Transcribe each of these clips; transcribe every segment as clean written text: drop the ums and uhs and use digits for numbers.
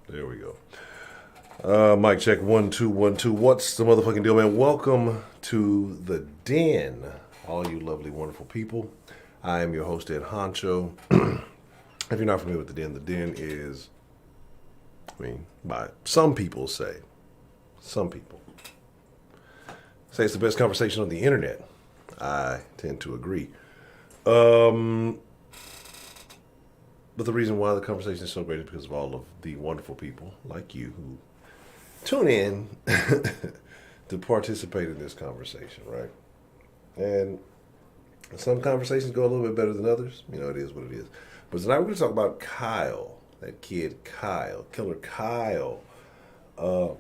There we go. Mic check 1 2 1 2. What's the motherfucking deal, man? Welcome to the Den, all you lovely, wonderful people. I am your host, Ed Honcho. If you're not familiar with the Den is, by some people say it's the best conversation on the internet. I tend to agree. But the reason why the conversation is so great is because of all of the wonderful people like you who tune in to participate in this conversation, right? And some conversations go a little bit better than others. You know, it is what it is. But tonight we're going to talk about Kyle, that kid Kyle, Killer Kyle, Kyle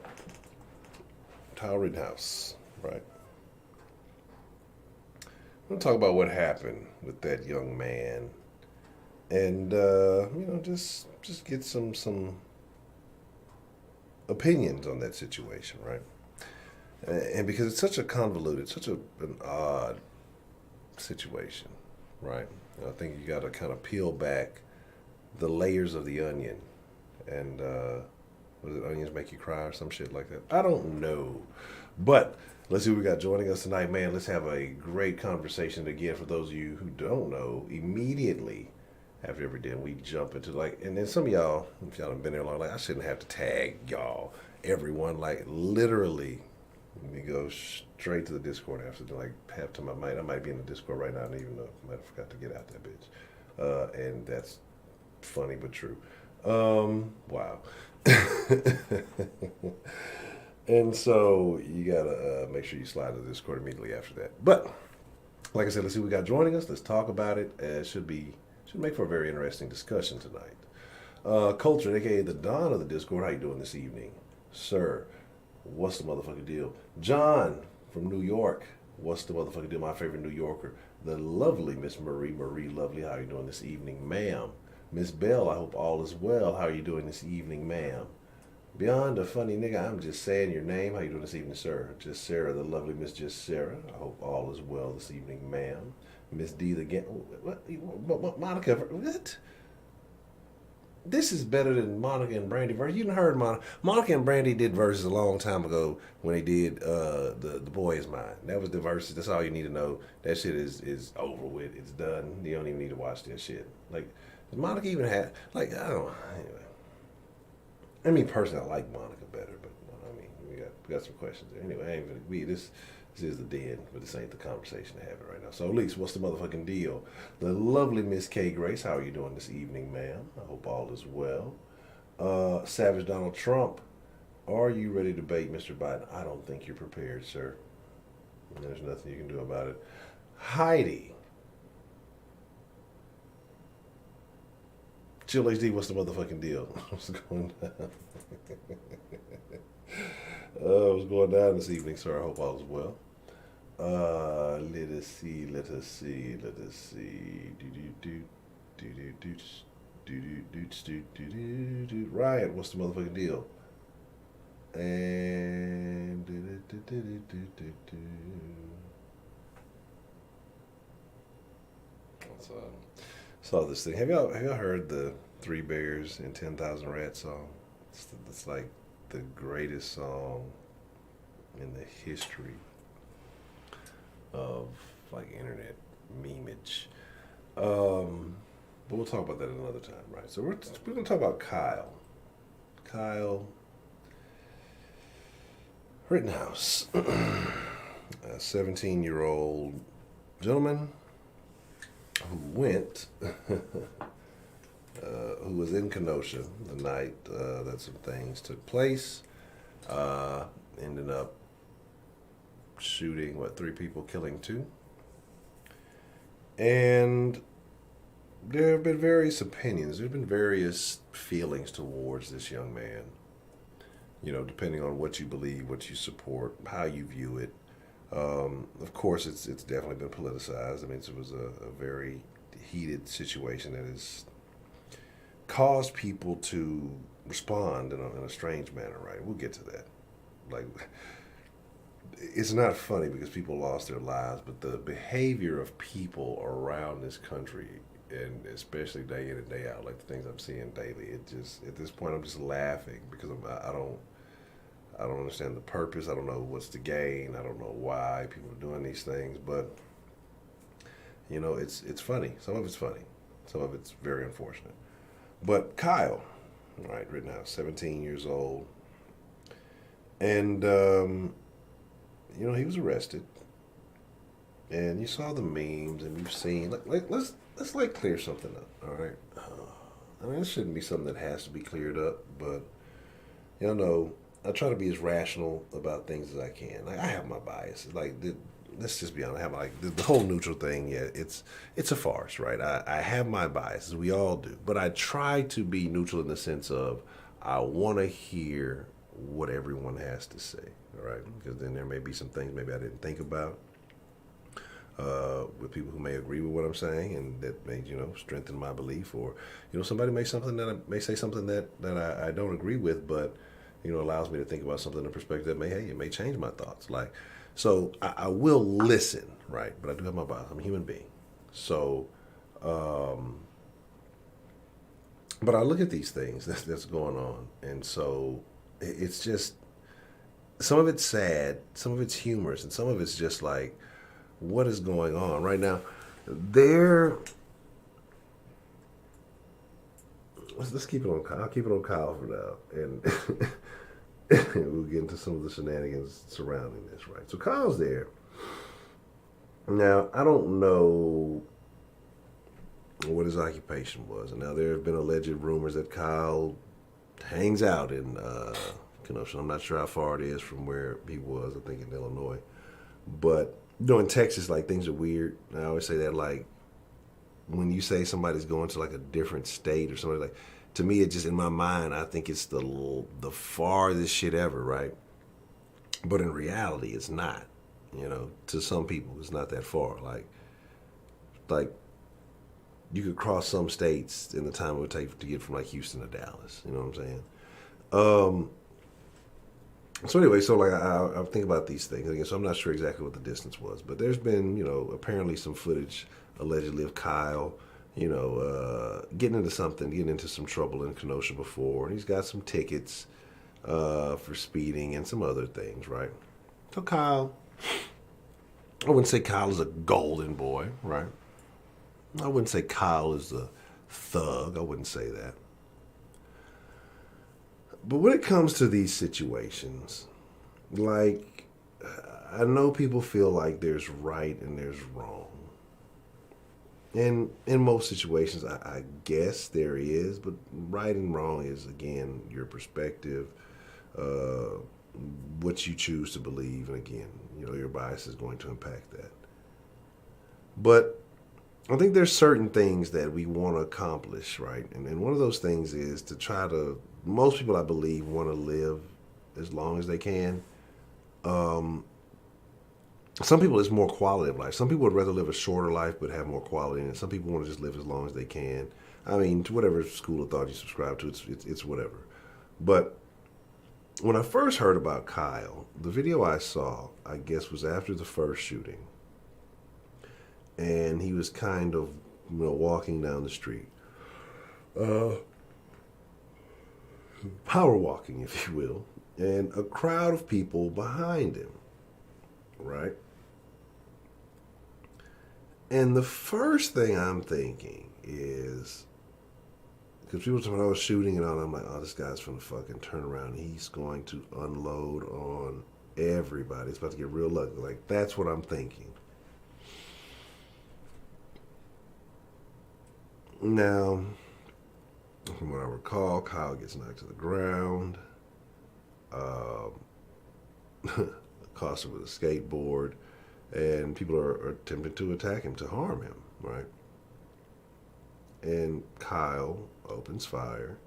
Rittenhouse, right? We're going to talk about what happened with that young man, and just get some opinions on that situation, right? And because it's such a convoluted, such an odd situation, right? I think you got to kind of peel back the layers of the onion, and was it onions make you cry or some shit like that? I don't know, but let's see what we got joining us tonight, man. Let's have a great conversation again. For those of you who don't know, immediately after every day, we jump into and then some of y'all, if y'all have been there long, I shouldn't have to tag y'all, everyone, literally. We go straight to the Discord after half time. I might be in the Discord right now, and even though I might have forgot to get out that bitch, and that's funny but true. Wow. And so you gotta make sure you slide to the Discord immediately after that. But like I said, let's see what we got joining us. Let's talk about it. Should make for a very interesting discussion tonight. Culture, aka the Don of the Discord, how you doing this evening, sir? What's the motherfucking deal? John from New York, what's the motherfucking deal? My favorite New Yorker, the lovely Miss Marie Lovely, how you doing this evening, ma'am? Miss Bell, I hope all is well. How are you doing this evening, ma'am? Beyond a funny nigga, I'm just saying your name. How you doing this evening, sir? Just Sarah, the lovely Miss Just Sarah. I hope all is well this evening, ma'am. Miss D, the what Monica? What? This is better than Monica and Brandy verse. You done heard Monica and Brandy did verses a long time ago when they did the Boy Is Mine. That was the verses. That's all you need to know. That shit is over with. It's done. You don't even need to watch that shit. Does Monica even have I don't know. Anyway. I mean, personally, I like Monica better, but we got some questions there. Anyway, this is the den, but this ain't the conversation to have it right now. So, Elise, what's the motherfucking deal? The lovely Miss K Grace, how are you doing this evening, ma'am? I hope all is well. Savage Donald Trump, are you ready to debate Mr. Biden? I don't think you're prepared, sir. There's nothing you can do about it. Heidi. Chill HD, what's the motherfucking deal? What's going down? What's going down this evening, sir? I hope all is well. Let us see. Riot, what's the motherfucking deal? And saw this thing. Have y'all heard the Three Bears and 10,000 Rats song? It's like the greatest song in the history of internet memeage. But we'll talk about that another time, right? So we're going to talk about Kyle Rittenhouse, a 17-year-old gentleman who went, who was in Kenosha the night that some things took place, ended up shooting, 3 people, killing 2. And there have been various opinions. There have been various feelings towards this young man, depending on what you believe, what you support, how you view it. Of course, it's definitely been politicized. It was a very heated situation that has caused people to respond in a strange manner, right? We'll get to that. It's not funny because people lost their lives, but the behavior of people around this country and especially day in and day out, like the things I'm seeing daily. It just at this point I'm just laughing because I don't understand the purpose. I don't know what's the gain. I don't know why people are doing these things, but it's funny. Some of it's funny. Some of it's very unfortunate. But Kyle, right, Rittenhouse, 17 years old, and he was arrested, and you saw the memes, and you've seen. Let's clear something up, all right? I mean, this shouldn't be something that has to be cleared up, but I try to be as rational about things as I can. Like I have my biases. Let's just be honest. I have the whole neutral thing. Yeah, it's a farce, right? I have my biases. We all do, but I try to be neutral in the sense of I want to hear what everyone has to say, all right? Because then there may be some things maybe I didn't think about with people who may agree with what I'm saying, and that may strengthen my belief, or somebody may say something that I don't agree with, but allows me to think about something in a perspective that it may change my thoughts. So I will listen, right? But I do have my bias. I'm a human being. So, but I look at these things that's going on, and so it's just some of it's sad, some of it's humorous, and some of it's just like, what is going on right now? Let's keep it on Kyle. I'll keep it on Kyle for now, and we'll get into some of the shenanigans surrounding this, right? So Kyle's there. Now, I don't know what his occupation was, and now there have been alleged rumors that Kyle hangs out in Kenosha. I'm not sure how far it is from where he was. I think in Illinois, but in Texas, things are weird. I always say that, when you say somebody's going to a different state or something, to me, it just in my mind, I think it's the farthest shit ever, right? But in reality, it's not. To some people, it's not that far. Like you could cross some states in the time it would take to get from Houston to Dallas. You know what I'm saying? So anyway, I think about these things again. So I'm not sure exactly what the distance was, but there's been apparently some footage allegedly of Kyle getting into some trouble in Kenosha before, and he's got some tickets for speeding and some other things, right? So Kyle, I wouldn't say Kyle is a golden boy, right? I wouldn't say Kyle is a thug. I wouldn't say that. But when it comes to these situations, I know people feel like there's right and there's wrong. And in most situations, I guess there is, but right and wrong is, again, your perspective, what you choose to believe, and again, your bias is going to impact that. But I think there's certain things that we want to accomplish, right? And one of those things is to try to, most people I believe want to live as long as they can. Some people, it's more quality of life. Some people would rather live a shorter life but have more quality in it. Some people want to just live as long as they can. I mean, to whatever school of thought you subscribe to, it's whatever. But when I first heard about Kyle, the video I saw, I guess, was after the first shooting. And he was kind of, walking down the street. Power walking, if you will. And a crowd of people behind him, right? And the first thing I'm thinking is, because people talking about shooting and all, I'm like, oh, this guy's finna fucking turn around. He's going to unload on everybody. It's about to get real ugly. That's what I'm thinking. Now, from what I recall, Kyle gets knocked to the ground, accosted with a skateboard, and people are attempting to attack him, to harm him, right? And Kyle opens fire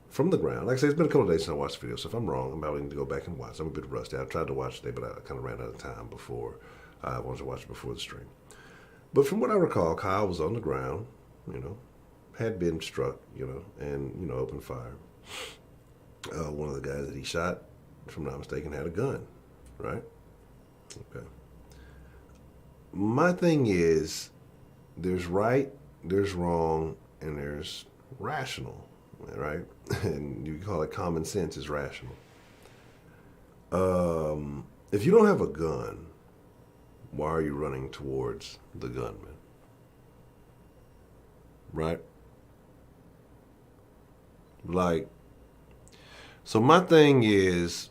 from the ground. Like I said, it's been a couple of days since I watched the video, so if I'm wrong, I'm probably need to go back and watch. I'm a bit rusty. I tried to watch today, but I kind of ran out of time before. I wanted to watch it before the stream. But from what I recall, Kyle was on the ground, had been struck, and, opened fire. One of the guys that he shot, if I'm not mistaken, had a gun, right? Okay. My thing is, there's right, there's wrong, and there's rational, right? And you call it common sense is rational. If you don't have a gun, why are you running towards the gunman? Right? Like, so my thing is,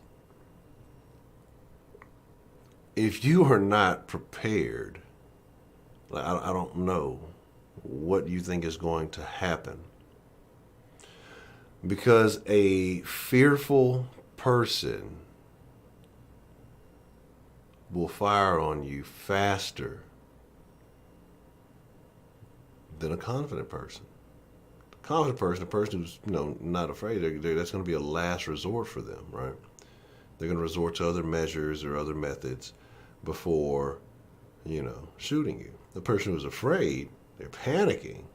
if you are not prepared, like, I don't know what you think is going to happen. Because a fearful person will fire on you faster than a confident person. A confident person, a person who's not afraid, that's going to be a last resort for them, right? They're going to resort to other measures or other methods before, shooting you. The person who's afraid, they're panicking.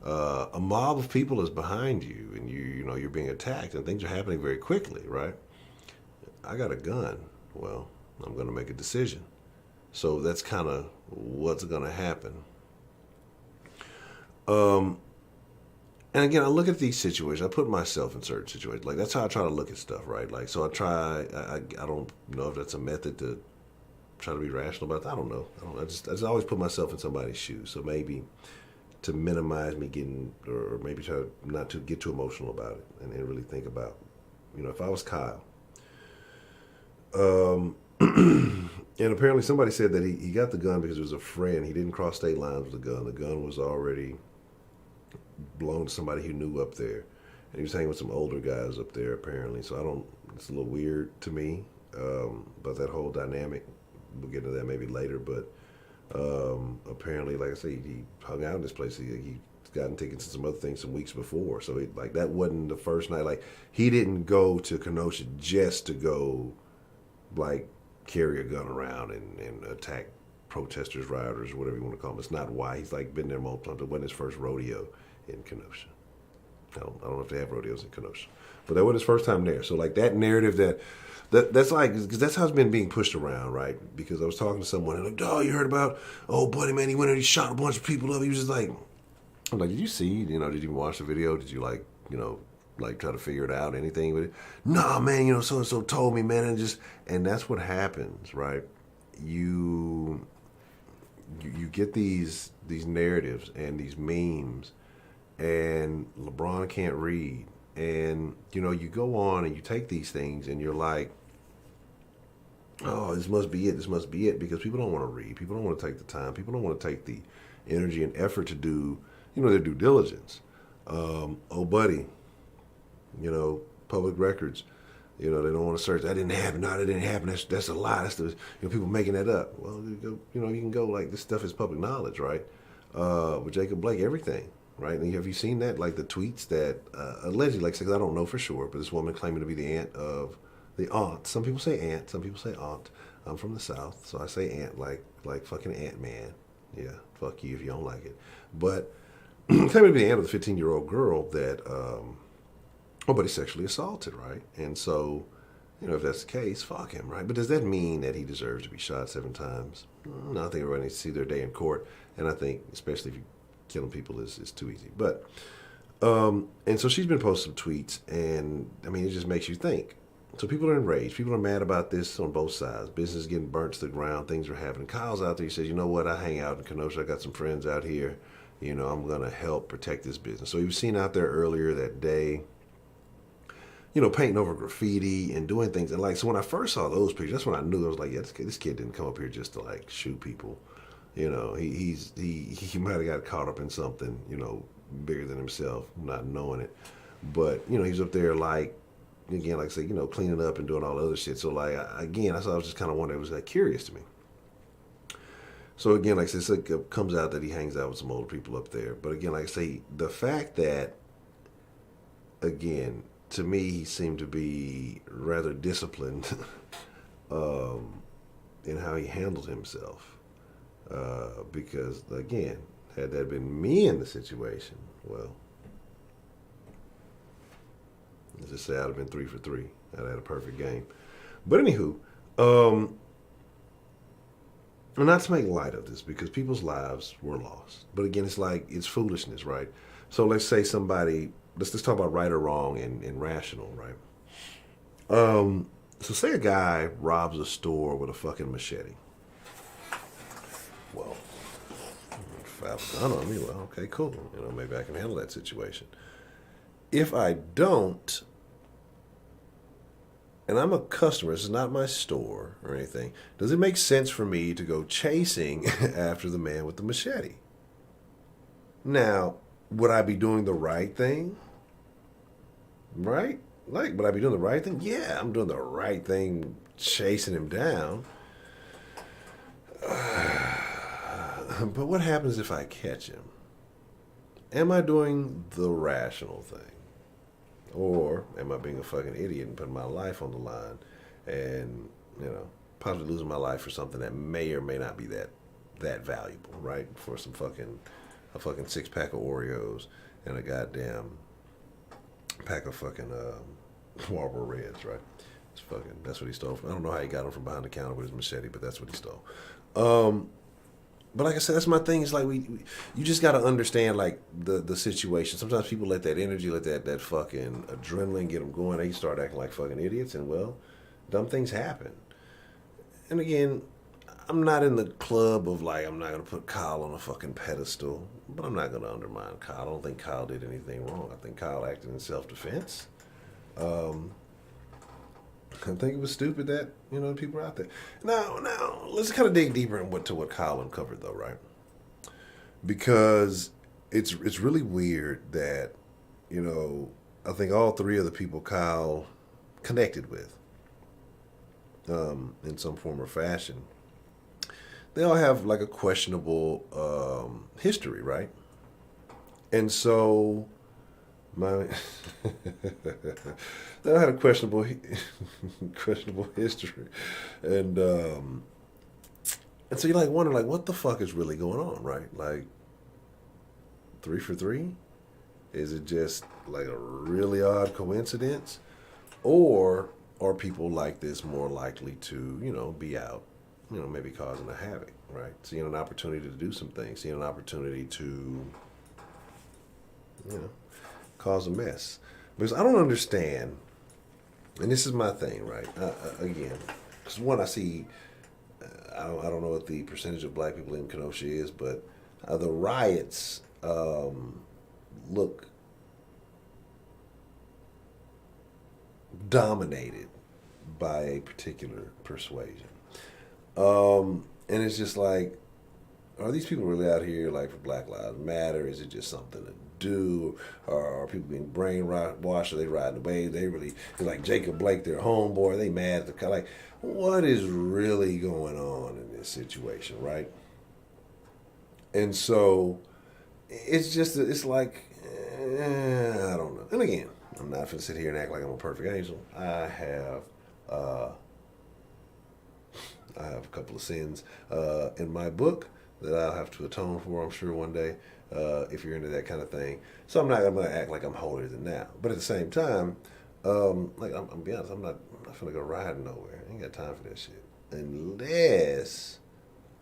A mob of people is behind you, and you're being attacked, and things are happening very quickly, right? I got a gun. Well, I'm going to make a decision. So that's kind of what's going to happen. And again, I look at these situations. I put myself in certain situations. Like, that's how I try to look at stuff, right? Like, so I don't know if that's a method to try to be rational about it. I don't know. I just always put myself in somebody's shoes. So maybe to minimize me getting, or maybe try not to get too emotional about it and really think about, if I was Kyle. And apparently somebody said that he got the gun because it was a friend. He didn't cross state lines with the gun. The gun was already blown to somebody he knew up there. And he was hanging with some older guys up there, apparently. So it's a little weird to me, but that whole dynamic. We'll get into that maybe later, but apparently, like I say, he hung out in this place. He'd gotten tickets to some other things some weeks before. So that wasn't the first night. Like, he didn't go to Kenosha just to go, like, carry a gun around and attack protesters, rioters, or whatever you want to call them. It's not why. He's like been there multiple times. It wasn't his first rodeo in Kenosha. I don't know if they have rodeos in Kenosha, but that wasn't his first time there. So like that narrative that's like, because that's how it's been being pushed around, right? Because I was talking to someone and like, oh, you heard about, oh, buddy, man, he went and he shot a bunch of people up. He was just like, I'm like, did you see? Did you even watch the video? Did you like try to figure it out, anything with it? Nah, man, so and so told me, man, and that's what happens, right? You get these narratives and these memes, and LeBron can't read, and you go on and you take these things and you're like, oh, this must be it, because people don't want to read, people don't want to take the time, people don't want to take the energy and effort to do their due diligence. Oh, buddy, public records, they don't want to search. That didn't happen. No, that didn't happen. That's a lie. That's people making that up. Well, you can go, like, this stuff is public knowledge, right? With Jacob Blake, everything, right? And have you seen that? Like the tweets that allegedly, like, I don't know for sure, but this woman claiming to be the aunt. Some people say aunt, some people say aunt. I'm from the South, so I say aunt, like fucking Ant-Man. Yeah, fuck you if you don't like it. But claiming to be the aunt of the 15-year-old girl that nobody sexually assaulted, right? And so, if that's the case, fuck him, right? But does that mean that he deserves to be shot 7 times? No, I think everybody needs to see their day in court. And I think, especially if you're killing people, is too easy. But, and so she's been posting some tweets, and, it just makes you think. So people are enraged. People are mad about this on both sides. Business is getting burnt to the ground. Things are happening. Kyle's out there. He says, you know what? I hang out in Kenosha. I got some friends out here. I'm going to help protect this business. So he was seen out there earlier that day, painting over graffiti and doing things. And like, so when I first saw those pictures, that's when I knew. I was like, yeah, this kid didn't come up here just to like shoot people. He might have got caught up in something, bigger than himself, not knowing it. But, he's up there like, again, like I say, cleaning up and doing all the other shit. So like, I was just kind of wondering, it was like curious to me. So again, like I said, it comes out that he hangs out with some older people up there. But again, like I say, the fact that, again, to me, he seemed to be rather disciplined in how he handled himself. Because, again, had that been me in the situation, well, let's just say I'd have been 3 for 3. I'd had a perfect game. But anywho, And not to make light of this because people's lives were lost. But again, it's like, it's foolishness, right? So let's say somebody, let's talk about right or wrong and rational, right? So say a guy robs a store with a fucking machete. Well, if I have a gun on me, well, okay, cool. Maybe I can handle that situation. If I don't, and I'm a customer, this is not my store or anything, does it make sense for me to go chasing after the man with the machete? Now, would I be doing the right thing? Right? Like, would I be doing the right thing? Yeah, I'm doing the right thing chasing him down. But what happens if I catch him? Am I doing the rational thing? Or am I being a fucking idiot and putting my life on the line and, possibly losing my life for something that may or may not be that valuable, right? For a fucking 6-pack of Oreos and a goddamn pack of fucking Marlboro Reds, right? That's what he stole. I don't know how he got them from behind the counter with his machete, but that's what he stole. But like I said, that's my thing. It's like you just got to understand like the situation. Sometimes people let that energy, let that fucking adrenaline get them going. They start acting like fucking idiots, and well, dumb things happen. And again, I'm not in the club of like I'm not gonna put Kyle on a fucking pedestal, but I'm not gonna undermine Kyle. I don't think Kyle did anything wrong. I think Kyle acted in self-defense. I think it was stupid that people are out there. Now, let's kind of dig deeper into what Kyle uncovered, though, right? Because it's really weird that I think all three of the people Kyle connected with, in some form or fashion, they all have like a questionable history, right? And so they all had a questionable history, and so you like wonder like what the fuck is really going on, right? Like 3 for 3? Is it just like a really odd coincidence, or are people like this more likely to be out, maybe causing a havoc, right? Seeing an opportunity to do some things, seeing an opportunity to cause a mess. Because I don't understand, and this is my thing, right? Again, because one, I see, I don't know what the percentage of black people in Kenosha is, but the riots look dominated by a particular persuasion. And it's just like, are these people really out here like for Black Lives Matter? Is it just something to do? Or are people being brainwashed? Are they riding the wave? They really, like Jacob Blake, their homeboy, they mad at the, like, what is really going on in this situation, right? And so it's just, it's like, I don't know. And again, I'm not going to sit here and act like I'm a perfect angel. I have a couple of sins in my book that I'll have to atone for, I'm sure, one day, if you're into that kind of thing. So I'm not going to act like I'm holier than thou. But at the same time, like I'm be honest, I'm not going to go riding nowhere. I ain't got time for that shit. Unless,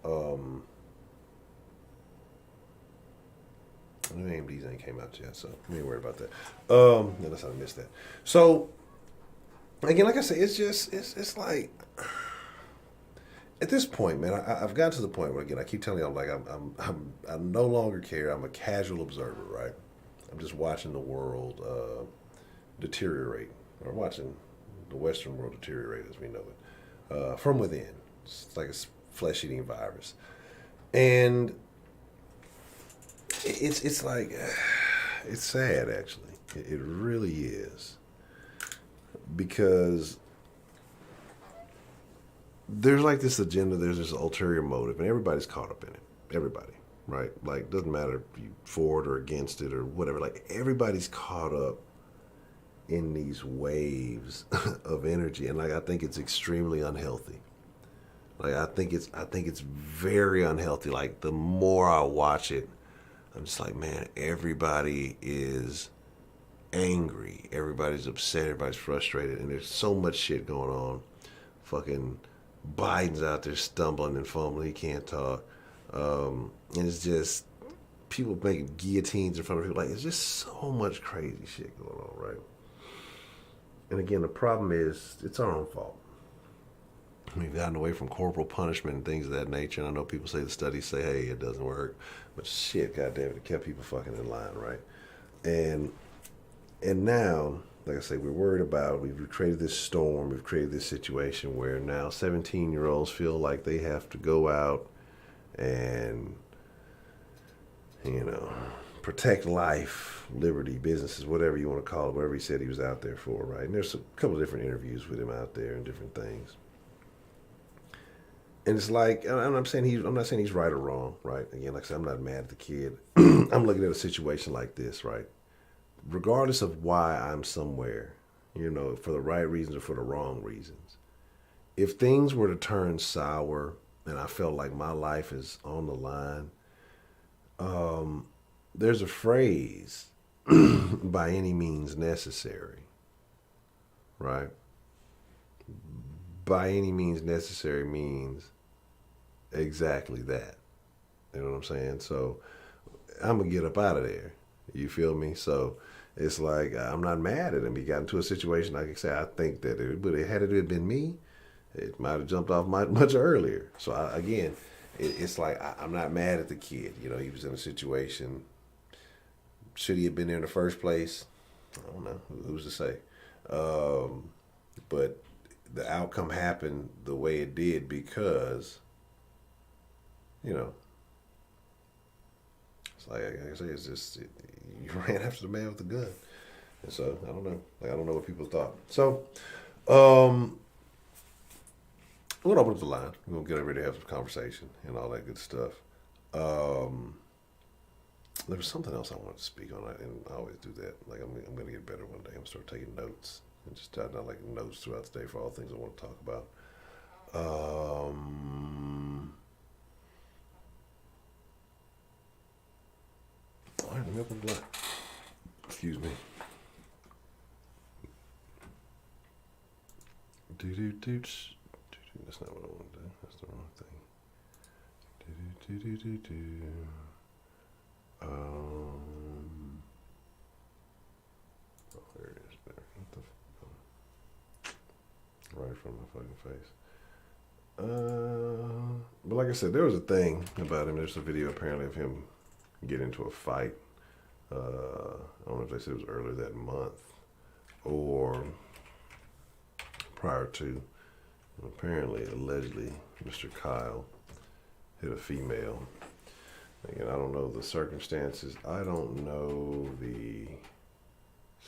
new AMDs ain't came out yet, so we ain't worried about that. Unless I missed that. So, again, like I say, it's like, at this point, man, I've gotten to the point where, again, I keep telling you, I'm like, I no longer care. I'm a casual observer, right? I'm just watching the world deteriorate, or watching the Western world deteriorate as we know it, from within. It's like a flesh-eating virus, and it's like, it's sad, actually. It really is, because there's like this agenda, there's this ulterior motive, and everybody's caught up in it. Everybody, right? Like, doesn't matter if you for it or against it or whatever. Like, everybody's caught up in these waves of energy, and like I think it's extremely unhealthy. Like, I think it's very unhealthy. Like, the more I watch it, I'm just like, man, everybody is angry, everybody's upset, everybody's frustrated, and there's so much shit going on. Fucking Biden's out there stumbling and fumbling. He can't talk. And it's just people making guillotines in front of people. Like, it's just so much crazy shit going on, right? And again, the problem is it's our own fault. We've gotten away from corporal punishment and things of that nature. And I know people say the studies say, hey, it doesn't work. But shit, goddamn it kept people fucking in line, right? And now, like I say, we're worried about, we've created this storm, we've created this situation where now 17-year-olds feel like they have to go out and, protect life, liberty, businesses, whatever you want to call it, whatever he said he was out there for, right? And there's a couple of different interviews with him out there and different things. And it's like, and I'm not saying he's right or wrong, right? Again, like I said, I'm not mad at the kid. I'm looking at a situation like this, right? Regardless of why I'm somewhere, for the right reasons or for the wrong reasons. If things were to turn sour and I felt like my life is on the line, there's a phrase, by any means necessary, right? By any means necessary means exactly that. You know what I'm saying? So I'm going to get up out of there. You feel me? So it's like, I'm not mad at him. He got into a situation, like I say, I think that had it been me, it might have jumped off much earlier. So it's like, I'm not mad at the kid. He was in a situation. Should he have been there in the first place? I don't know. Who's to say? But the outcome happened the way it did because, it's like I say, it's just you ran after the man with the gun, and so I don't know. I don't know what people thought. So, we're gonna open up the line. We're gonna get ready to have some conversation and all that good stuff. There was something else I wanted to speak on, and I always do that. Like I'm gonna get better one day. I'm gonna start taking notes and just jot down like notes throughout the day for all the things I want to talk about. All right, let me open the line. Excuse me. That's not what I want to do. That's the wrong thing. Oh, there it is. There. What the right in front of my fucking face. But like I said, there was a thing about him. There's a video apparently of him getting into a fight. I don't know if they said it was earlier that month or prior to. Apparently, allegedly, Mr. Kyle hit a female. Again, I don't know the circumstances. I don't know the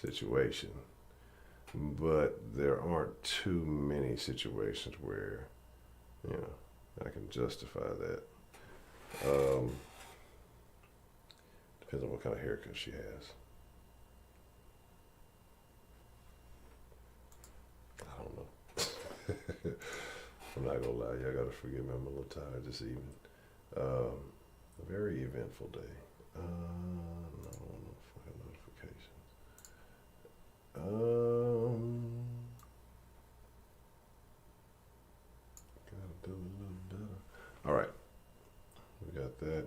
situation. But there aren't too many situations where, I can justify that. Depends on what kind of haircut she has. I don't know. I'm not gonna lie, y'all gotta forgive me. I'm a little tired this evening. A very eventful day. No fucking notifications. Gotta do a little better. All right, we got that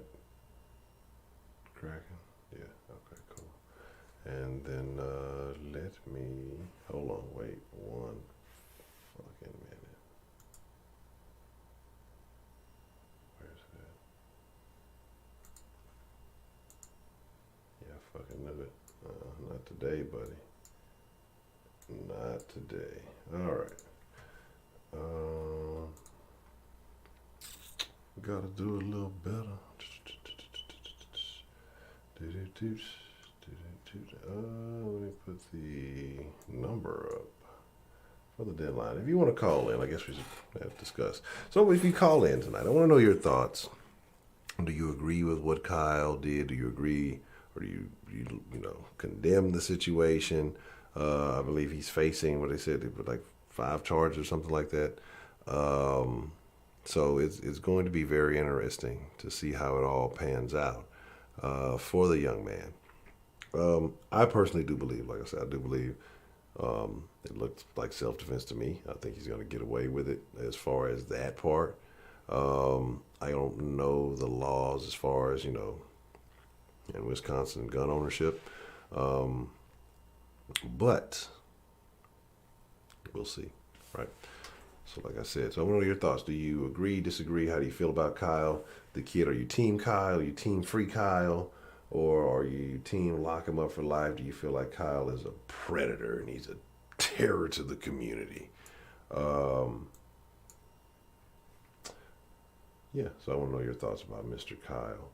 cracking. Yeah. Okay. Cool. And then let me hold on. Wait one fucking minute. Where's that? Yeah, I fucking knew it. Not today, buddy. Not today. All right. Gotta do a little better. Let me put the number up for the deadline. If you want to call in, I guess we should have to discuss. So if you call in tonight, I want to know your thoughts. Do you agree with what Kyle did? Do you agree, or do you condemn the situation? I believe he's facing what they said, like 5 charges or something like that. So it's going to be very interesting to see how it all pans out for the young man. I personally do believe, like I said, I do believe It looked like self-defense to me. I think he's going to get away with it as far as that part. I don't know the laws as far as, in Wisconsin gun ownership. But we'll see, right? So like I said, so I want to know your thoughts. Do you agree, disagree? How do you feel about Kyle, the kid? Are you team Kyle? Are you team free Kyle? Or are you team lock him up for life? Do you feel like Kyle is a predator and he's a terror to the community? Yeah, so I want to know your thoughts about Mr. Kyle.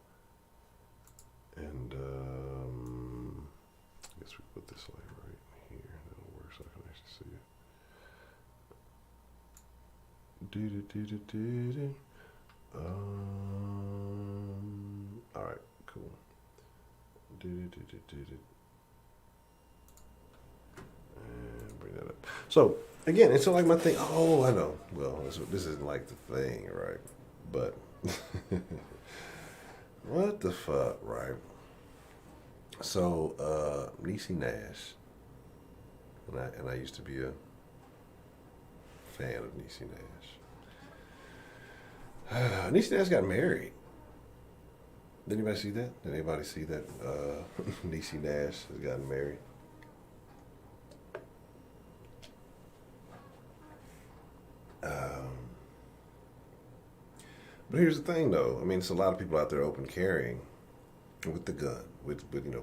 And I guess we put this like right here. That'll work so I can actually see it. All right, cool. And bring that up. So again, it's like my thing. Oh, I know. Well, this isn't like the thing, right? But what the fuck, right? So Niecy Nash, and I used to be a fan of Niecy Nash. Niecy Nash got married. Did anybody see that? Did anybody see that Niecy Nash has gotten married? But here's the thing, though. I mean, it's a lot of people out there open carrying with the gun, with the gun,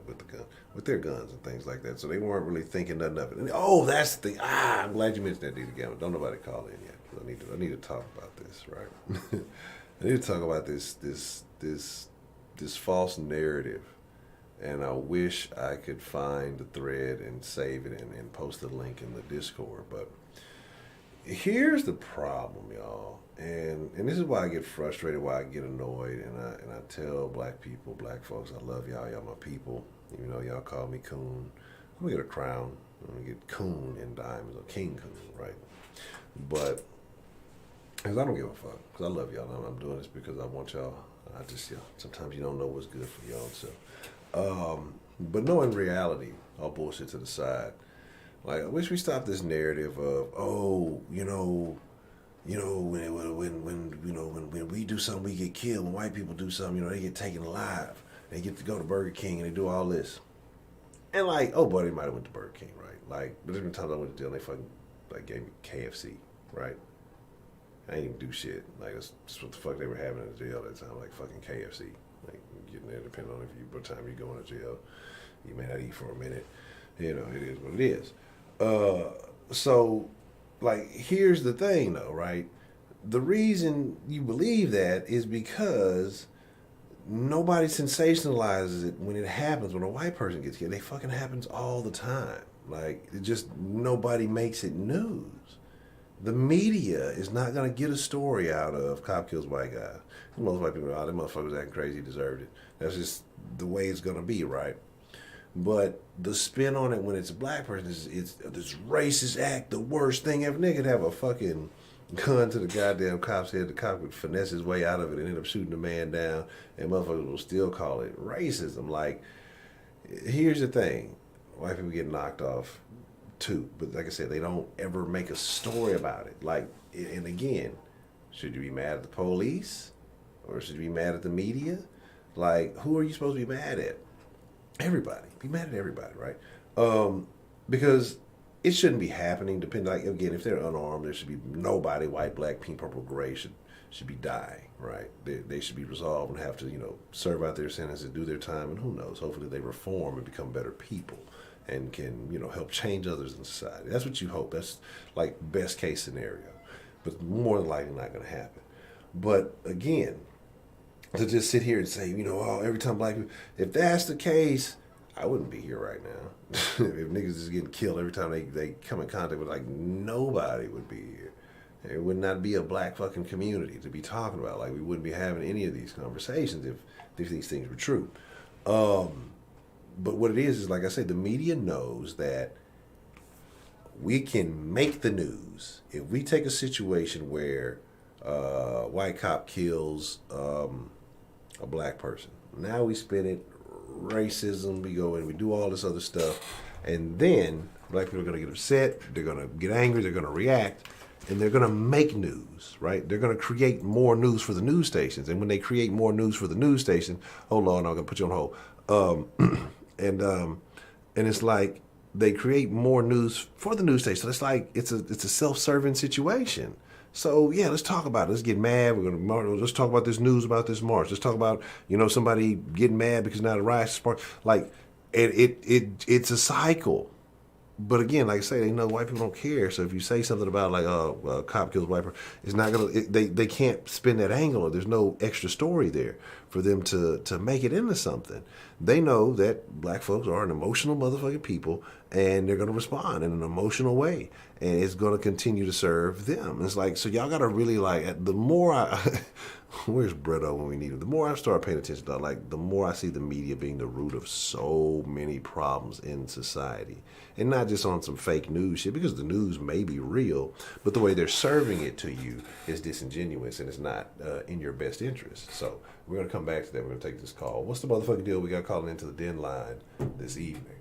with their guns and things like that. So they weren't really thinking nothing of it. And, oh, that's the thing. I'm glad you mentioned that, Dita Gamma. Don't nobody call in yet. I need to talk about this, right? I need to talk about this false narrative. And I wish I could find the thread and save it and post the link in the Discord. But here's the problem, y'all. And this is why I get frustrated, why I get annoyed, and I tell black people, black folks, I love y'all, y'all my people. Even though y'all call me Coon, I'm gonna get a crown. I'm gonna get Coon in diamonds, or King Coon, right? But because I don't give a fuck, because I love y'all. I'm doing this because I want y'all. Sometimes you don't know what's good for y'all. So, but no, in reality, all bullshit to the side. Like, I wish we stopped this narrative of, oh, when we do something, we get killed. When white people do something, they get taken alive. They get to go to Burger King and they do all this. And like, oh, buddy might have went to Burger King, right? Like, there's been times I went to jail and they fucking gave me KFC, right? I ain't even do shit. Like, that's just what the fuck they were having in the jail at the time, like fucking KFC. Like, getting there, depending on by the time you go into jail, you may not eat for a minute. It is what it is. So, like, here's the thing, though, right? The reason you believe that is because nobody sensationalizes it when it happens, when a white person gets killed. It fucking happens all the time. Like, it just, nobody makes it news. The media is not going to get a story out of cop kills white guy. Most white people are, that motherfucker's acting crazy, he deserved it. That's just the way it's going to be, right? But the spin on it when it's a black person is it's this racist act, the worst thing ever. Nigga have a fucking gun to the goddamn cop's head. The cop would finesse his way out of it and end up shooting the man down, and motherfuckers will still call it racism. Like, here's the thing. White people get knocked off too, but like I said, they don't ever make a story about it. Like, and again, should you be mad at the police? Or should you be mad at the media? Like, who are you supposed to be mad at? Everybody. Be mad at everybody, right? Because it shouldn't be happening. Depending, like, again, if they're unarmed, there should be nobody, white, black, pink, purple, gray, should be dying, right? They should be resolved and have to, serve out their sentences, do their time, and who knows? Hopefully they reform and become better people and can, help change others in society. That's what you hope. That's, like, best case scenario. But more than likely not going to happen. But, again, to just sit here and say, oh, every time black people, if that's the case, I wouldn't be here right now. If niggas is getting killed every time they come in contact with, like, nobody would be here. There would not be a black fucking community to be talking about. Like, we wouldn't be having any of these conversations if these things were true. But what it is like I said, the media knows that we can make the news. If we take a situation where a white cop kills a black person, now we spin it racism, we go and we do all this other stuff. And then black people are going to get upset, they're going to get angry, they're going to react, and they're going to make news, right? They're going to create more news for the news stations. And when they create more news for the news station, hold on, I'm going to put you on hold. And it's like they create more news for the news station. So it's like it's a self-serving situation. So yeah, let's talk about it. Let's get mad. Let's talk about this news about this march. Let's talk about somebody getting mad because now the riots spark. Like it's a cycle. But again, like I say, they know white people don't care. So if you say something about like, a cop kills a white person, it's not gonna. They can't spin that angle. There's no extra story there for them to make it into something. They know that black folks are an emotional motherfucking people, and they're gonna respond in an emotional way, and it's gonna continue to serve them. And it's like, so y'all gotta really like. The more I, where's Bretto when we need him? The more I start paying attention to, like, the more I see the media being the root of so many problems in society. And not just on some fake news shit, because the news may be real, but the way they're serving it to you is disingenuous and it's not in your best interest. So we're going to come back to that. We're going to take this call. What's the motherfucking deal we got calling into the den line this evening?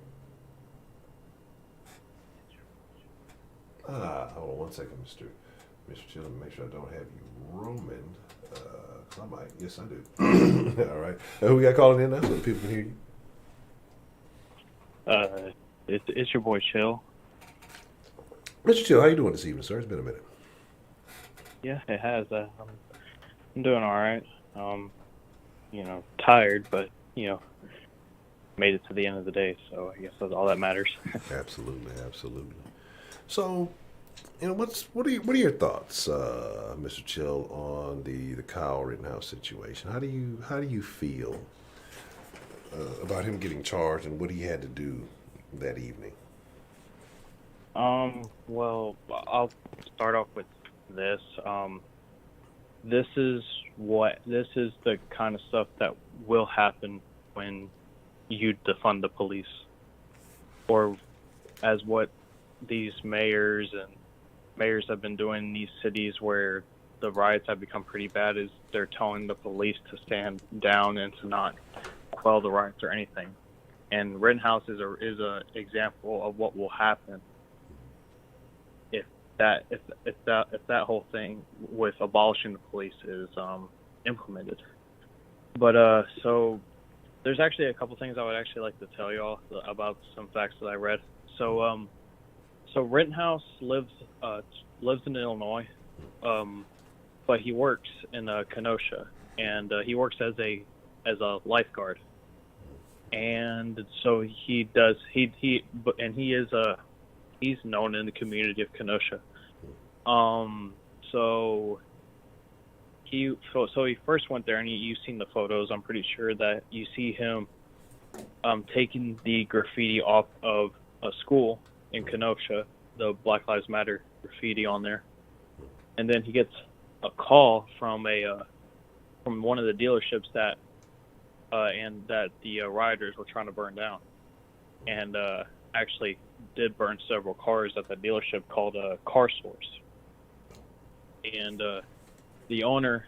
Hold on one second, Mr. Chill. Make sure I don't have you roaming. I might. Yes, I do. All right. Who we got calling in now so people can hear you? It's your boy Chill. Mr. Chill, how you doing this evening, sir? It's been a minute. Yeah, it has. I'm doing all right. Tired, but made it to the end of the day, so I guess that's all that matters. Absolutely. So, what are your thoughts, Mr. Chill, on the Kyle Rittenhouse situation? How do you feel about him getting charged and what he had to do that evening? Well, I'll start off with this. This is the kind of stuff that will happen when you defund the police, or as what these mayors have been doing in these cities where the riots have become pretty bad, is they're telling the police to stand down and to not quell the riots or anything. And Rittenhouse is a example of what will happen if that whole thing with abolishing the police is implemented. But so there's actually a couple things I would actually like to tell y'all about some facts that I read. So Rittenhouse lives in Illinois, but he works in Kenosha, and he works as a lifeguard. And so he's known in the community of Kenosha. So he first went there, and you've seen the photos. I'm pretty sure that you see him taking the graffiti off of a school in Kenosha, the Black Lives Matter graffiti on there, and then he gets a call from one of the dealerships that the rioters were trying to burn down, and actually did burn several cars at the dealership called Car Source. And the owner,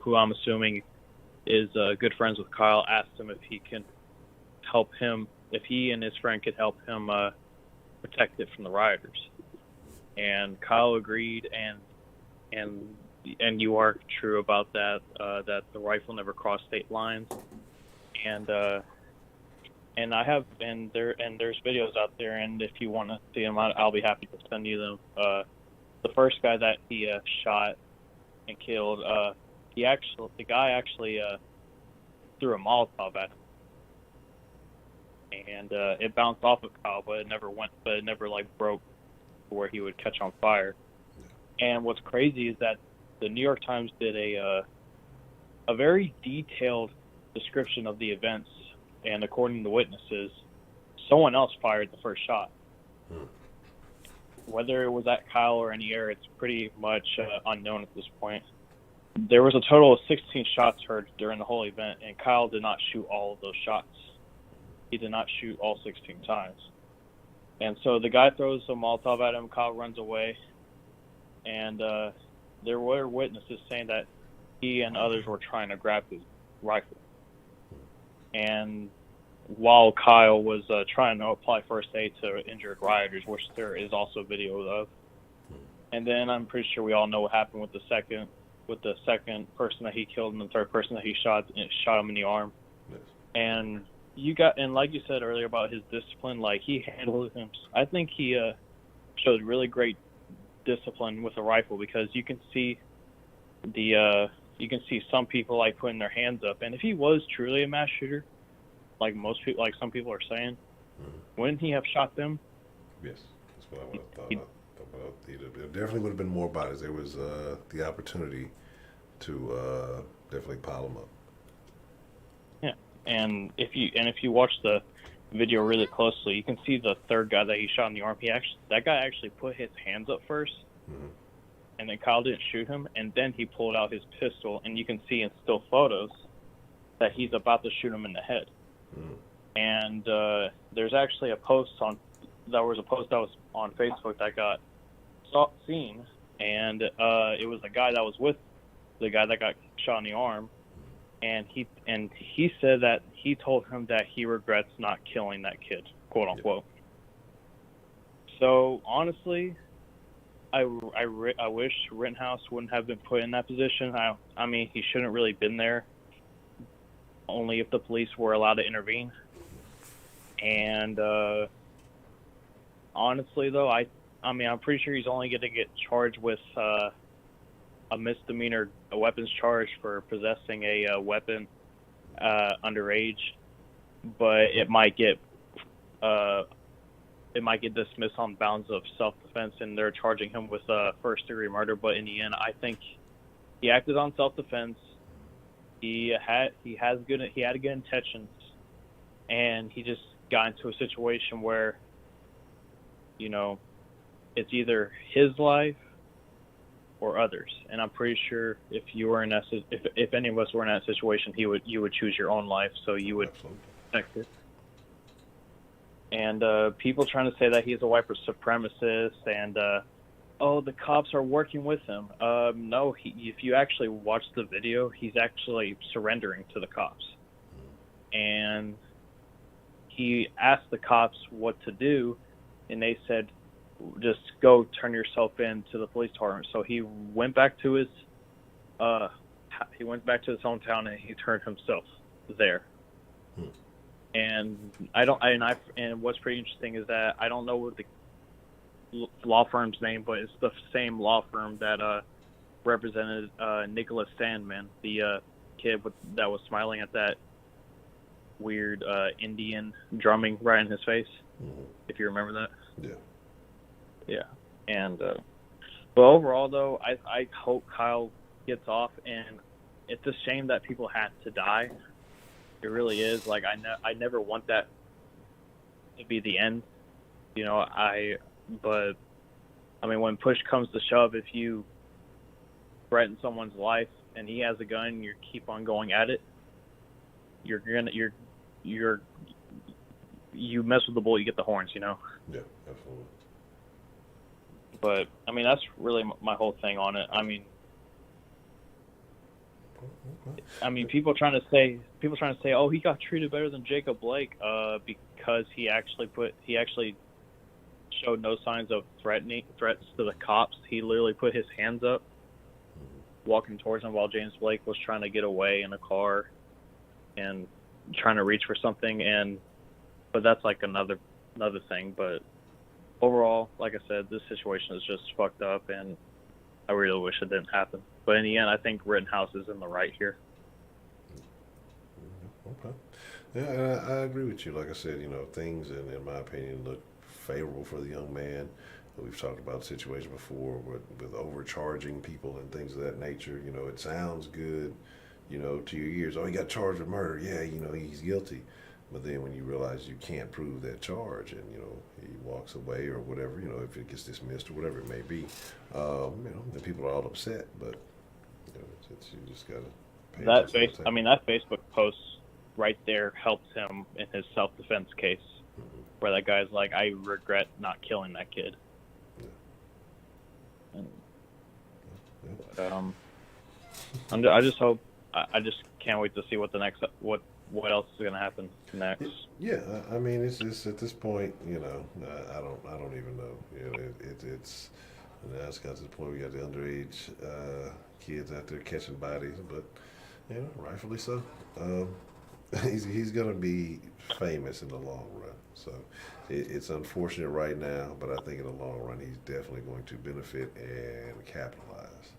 who I'm assuming is good friends with Kyle, asked him if he can help him, if he and his friend could help him protect it from the rioters. And Kyle agreed, and you are true about that, that the rifle never crossed state lines. And there's videos out there, and if you want to see them, I'll be happy to send you them. The first guy that he shot and killed, the guy actually threw a Molotov at him, and it bounced off of Kyle, but it never broke to where he would catch on fire. And what's crazy is that the New York Times did a very detailed description of the events, and according to witnesses, someone else fired the first shot. Whether it was at Kyle or any air, it's pretty much unknown at this point. There was a total of 16 shots heard during the whole event, and Kyle did not shoot all of those shots. He did not shoot all 16 times. And so the guy throws a Molotov at him, Kyle runs away, and there were witnesses saying that he and others were trying to grab his rifle. And while Kyle was trying to apply first aid to injured rioters, which there is also video of. And then I'm pretty sure we all know what happened with the second person that he killed and the third person that he shot him in the arm. Yes. And like you said earlier about his discipline, like he handled him. I think he showed really great discipline with a rifle, because you can see some people like putting their hands up, and if he was truly a mass shooter, like some people are saying, wouldn't he have shot them? Yes, that's what I would have thought. It definitely would have been more bodies. There was the opportunity to definitely pile them up. Yeah, and if you watch the video really closely, you can see the third guy that he shot in the arm. That guy actually put his hands up first, and then Kyle didn't shoot him, and then he pulled out his pistol, and you can see in still photos that he's about to shoot him in the head. And there's actually a post that was on Facebook that got seen, and it was the guy that was with the guy that got shot in the arm, and he said that he told him that he regrets not killing that kid, quote unquote. So honestly, I wish Rittenhouse wouldn't have been put in that position. I mean, he shouldn't really been there, only if the police were allowed to intervene. And honestly, though, I mean, I'm pretty sure he's only going to get charged with a misdemeanor, a weapons charge for possessing a weapon underage, but it might get dismissed on bounds of self-defense, and they're charging him with first-degree murder. But in the end, I think he acted on self-defense. He had good intentions, and he just got into a situation where, you know, it's either his life or others. And I'm pretty sure if any of us were in that situation, you would choose your own life, so you would protect it. And people trying to say that he's a white supremacist and the cops are working with him. No, if you actually watch the video, he's actually surrendering to the cops. And he asked the cops what to do, and they said, just go turn yourself in to the police department. So he went back to his hometown, and he turned himself there. And what's pretty interesting is that I don't know what the law firm's name, but it's the same law firm that represented Nicholas Sandman, the kid that was smiling at that weird Indian drumming right in his face. If you remember that. Yeah. And but overall, though, I hope Kyle gets off, and it's a shame that people had to die. It really is. Like, I never want that to be the end, you know. But I mean, when push comes to shove, if you threaten someone's life and he has a gun, and you keep on going at it, you mess with the bull, you get the horns, you know. Yeah, absolutely. But I mean, that's really my whole thing on it. I mean, people trying to say, oh, he got treated better than Jacob Blake, because he actually showed no signs of threats to the cops. He literally put his hands up, walking towards him, while James Blake was trying to get away in a car and trying to reach for something. But that's like another thing. But overall, like I said, this situation is just fucked up, and I really wish it didn't happen. But in the end, I think Rittenhouse is in the right here. Okay. Yeah, and I agree with you. Like I said, you know, things, in my opinion, look favorable for the young man. We've talked about the situation before with overcharging people and things of that nature. You know, it sounds good, you know, to your ears. Oh, he got charged with murder. Yeah, you know, he's guilty. But then when you realize you can't prove that charge, and, you know, he walks away or whatever, you know, if it gets dismissed or whatever it may be, you know, then people are all upset. But, you know, you just got to pay attention. That Facebook post right there helps him in his self-defense case, where that guy's like, I regret not killing that kid. I just hope, I just can't wait to see what what else is going to happen next. Yeah, I mean, it's at this point, I don't even know. It's now it's got to the point where you got the underage kids out there catching bodies, but rightfully so. Um, he's gonna be famous in the long run. So it's unfortunate right now, but I think in the long run he's definitely going to benefit and capitalize.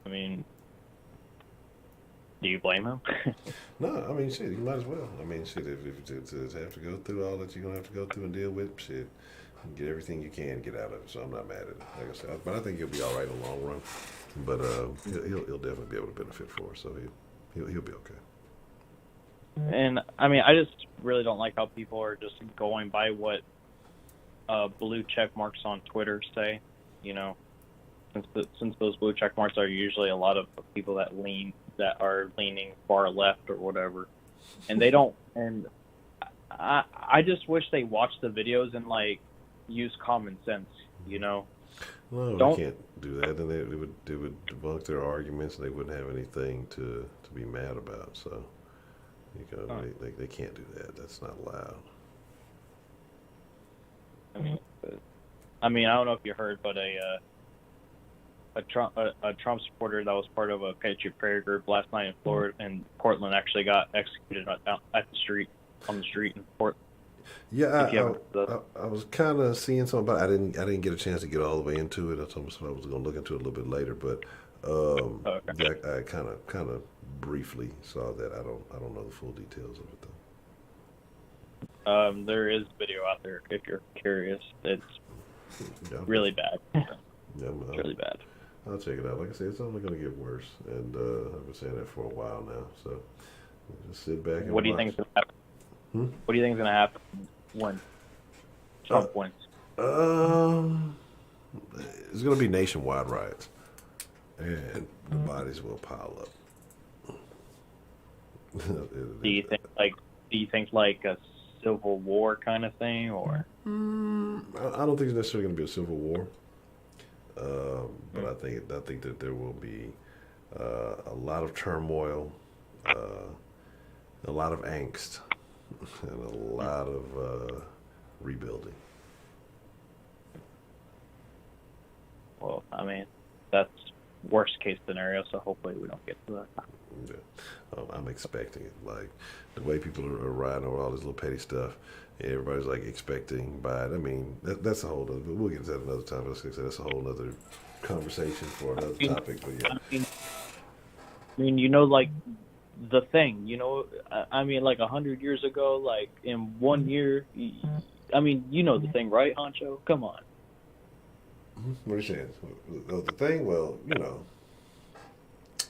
I mean, do you blame him? No, I mean, shit, you might as well. I mean, shit, if to have to go through all that you're gonna have to go through and deal with, shit, get everything you can get out of it. So I'm not mad at it, like I said. But I think he'll be all right in the long run. But he'll definitely be able to benefit for us. So he'll be okay. And I mean, I just really don't like how people are just going by what blue check marks on Twitter say. Since those blue check marks are usually a lot of people that are leaning far left or whatever, and they don't. And I just wish they watched the videos and use common sense. No, Don't, they can't do that. Then they would debunk their arguments, and they wouldn't have anything to be mad about. So they can't do that. That's not allowed. I mean, I don't know if you heard, but a Trump supporter that was part of a Patriot Prayer group last night in Portland actually got executed on the street in Portland. Yeah, I was kind of seeing something about it. I didn't get a chance to get all the way into it. I told myself I was going to look into it a little bit later, but Okay. yeah, I kind of briefly saw that. I don't know the full details of it though. There is video out there if you're curious. It's Yeah, really bad. yeah, It's really bad. I'll check it out. Like I said, it's only going to get worse, and I've been saying that for a while now. So just sit back and What do you watch. think is going to happen? What do you think is going to happen when Trump wins? It's going to be nationwide riots, and the bodies will pile up. Do you think like a civil war kind of thing, or? I don't think it's necessarily going to be a civil war, but I think that there will be a lot of turmoil, a lot of angst, and a lot of rebuilding. Well, I mean, that's worst case scenario, so hopefully we don't get to that. Yeah. I'm expecting it. Like the way people are riding over all this little petty stuff, everybody's like expecting Biden. I mean, that's a whole other. But we'll get into that another time. That's a whole other conversation for another topic. But yeah, I mean, like the thing, I mean, like 100 years ago, like in 1 year, I mean, the thing, right, Honcho? Come on. what are you saying? The thing? Well,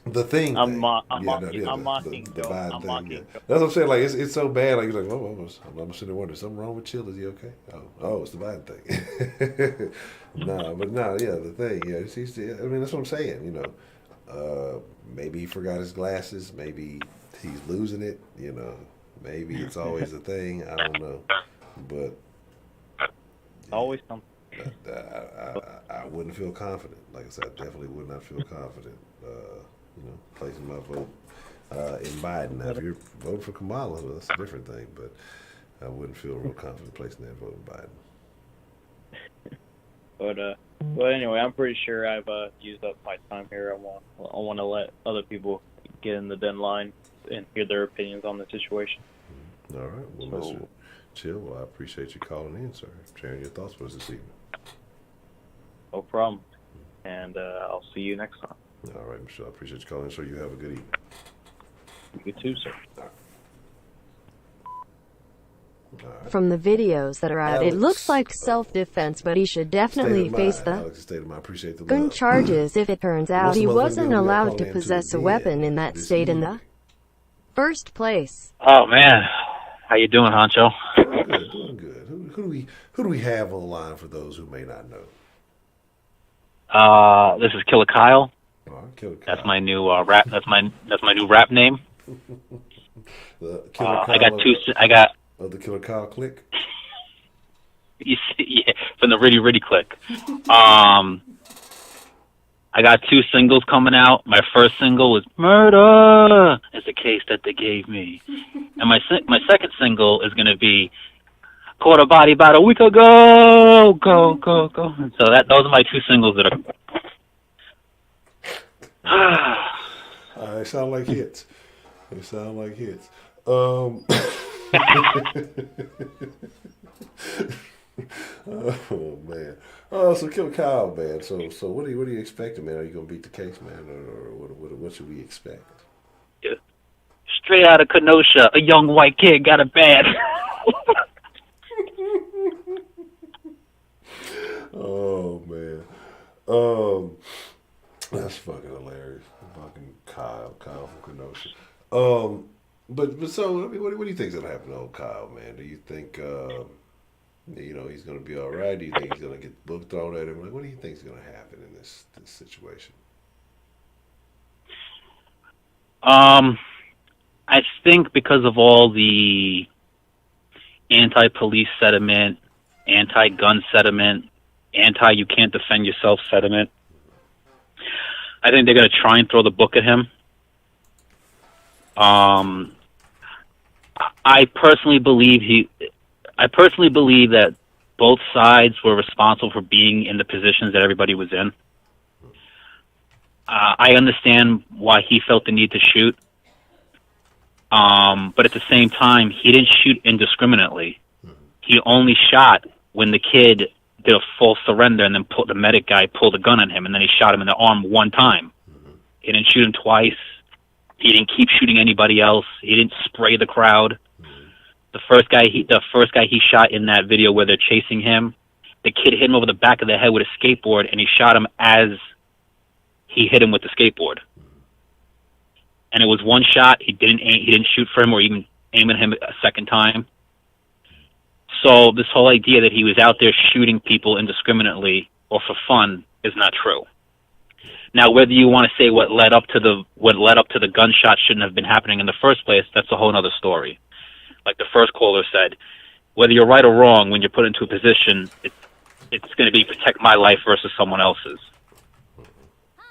the thing. I'm thing. mocking. The I'm mocking. Biden I'm thing. mocking. Yeah. That's what I'm saying. Like it's so bad. Like you're like, I'm sitting there wondering, something wrong with Chill? Is he okay? Oh, it's the Biden thing. Yeah, the thing. Yeah, I mean, that's what I'm saying. Maybe he forgot his glasses. Maybe he's losing it. Maybe it's always a thing. I don't know, but Always something. I wouldn't feel confident. Like I said, I definitely would not feel confident. Placing my vote in Biden. Now, if you're voting for Kamala, well, that's a different thing. But I wouldn't feel real confident placing that vote in Biden. But anyway, I'm pretty sure I've used up my time here. I want to let other people get in the den line and hear their opinions on the situation. All right. Well, Mr. Chill, well, I appreciate you calling in, sir. Sharing your thoughts with us this evening. No problem. And I'll see you next time. All right, Michelle. I appreciate you calling in, sir. You have a good evening. You too, sir. All right. From the videos that are out, Alex, it looks like self-defense, but he should definitely face the Alex, state of mind. I appreciate the gun love. charges if it turns out What's he the motherfucker wasn't we got allowed calling to in possess a again weapon in that this state in evening? the first place. Oh man, how you doing, Honcho? Doing good. Who do we have on the line for those who may not know? This is Killer Kyle. All right, Killer Kyle. That's my new rap. That's my new rap name. The Killer Kyle I got two. I got of the Killer Kyle clique. yeah, from the Ritty click. I got 2 singles coming out. My first single was "Murder" is the case that they gave me, and my second single is gonna be "Caught a Body About a Week Ago." Go go go. So those are my 2 singles that are. They sound like hits. They sound like hits. Oh man. Oh, so kill Kyle, man. So what are you expecting, man? Are you gonna beat the case, man, or what should we expect? Yeah. Straight out of Kenosha, a young white kid got a bad. Oh man. That's fucking hilarious. Fucking Kyle from Kenosha. But so I mean, what do you think's gonna happen to old Kyle, man? Do you think he's gonna be all right? Do you think he's gonna get the book thrown at him? Like, what do you think's gonna happen in this situation? I think because of all the anti-police sentiment, anti-gun sentiment, anti-you can't defend yourself sentiment, I think they're going to try and throw the book at him. I personally believe that both sides were responsible for being in the positions that everybody was in. I understand why he felt the need to shoot. But at the same time, he didn't shoot indiscriminately. He only shot when the kid did a full surrender, and then the medic guy pulled a gun on him, and then he shot him in the arm one time. He didn't shoot him twice. He didn't keep shooting anybody else. He didn't spray the crowd. The first guy he shot in that video where they're chasing him, the kid hit him over the back of the head with a skateboard, and he shot him as he hit him with the skateboard. And it was one shot. He didn't shoot for him or even aim at him a second time. So this whole idea that he was out there shooting people indiscriminately or for fun is not true. Now, whether you want to say what led up to the gunshot shouldn't have been happening in the first place, that's a whole other story. Like the first caller said, whether you're right or wrong, when you're put into a position, it's going to be protect my life versus someone else's.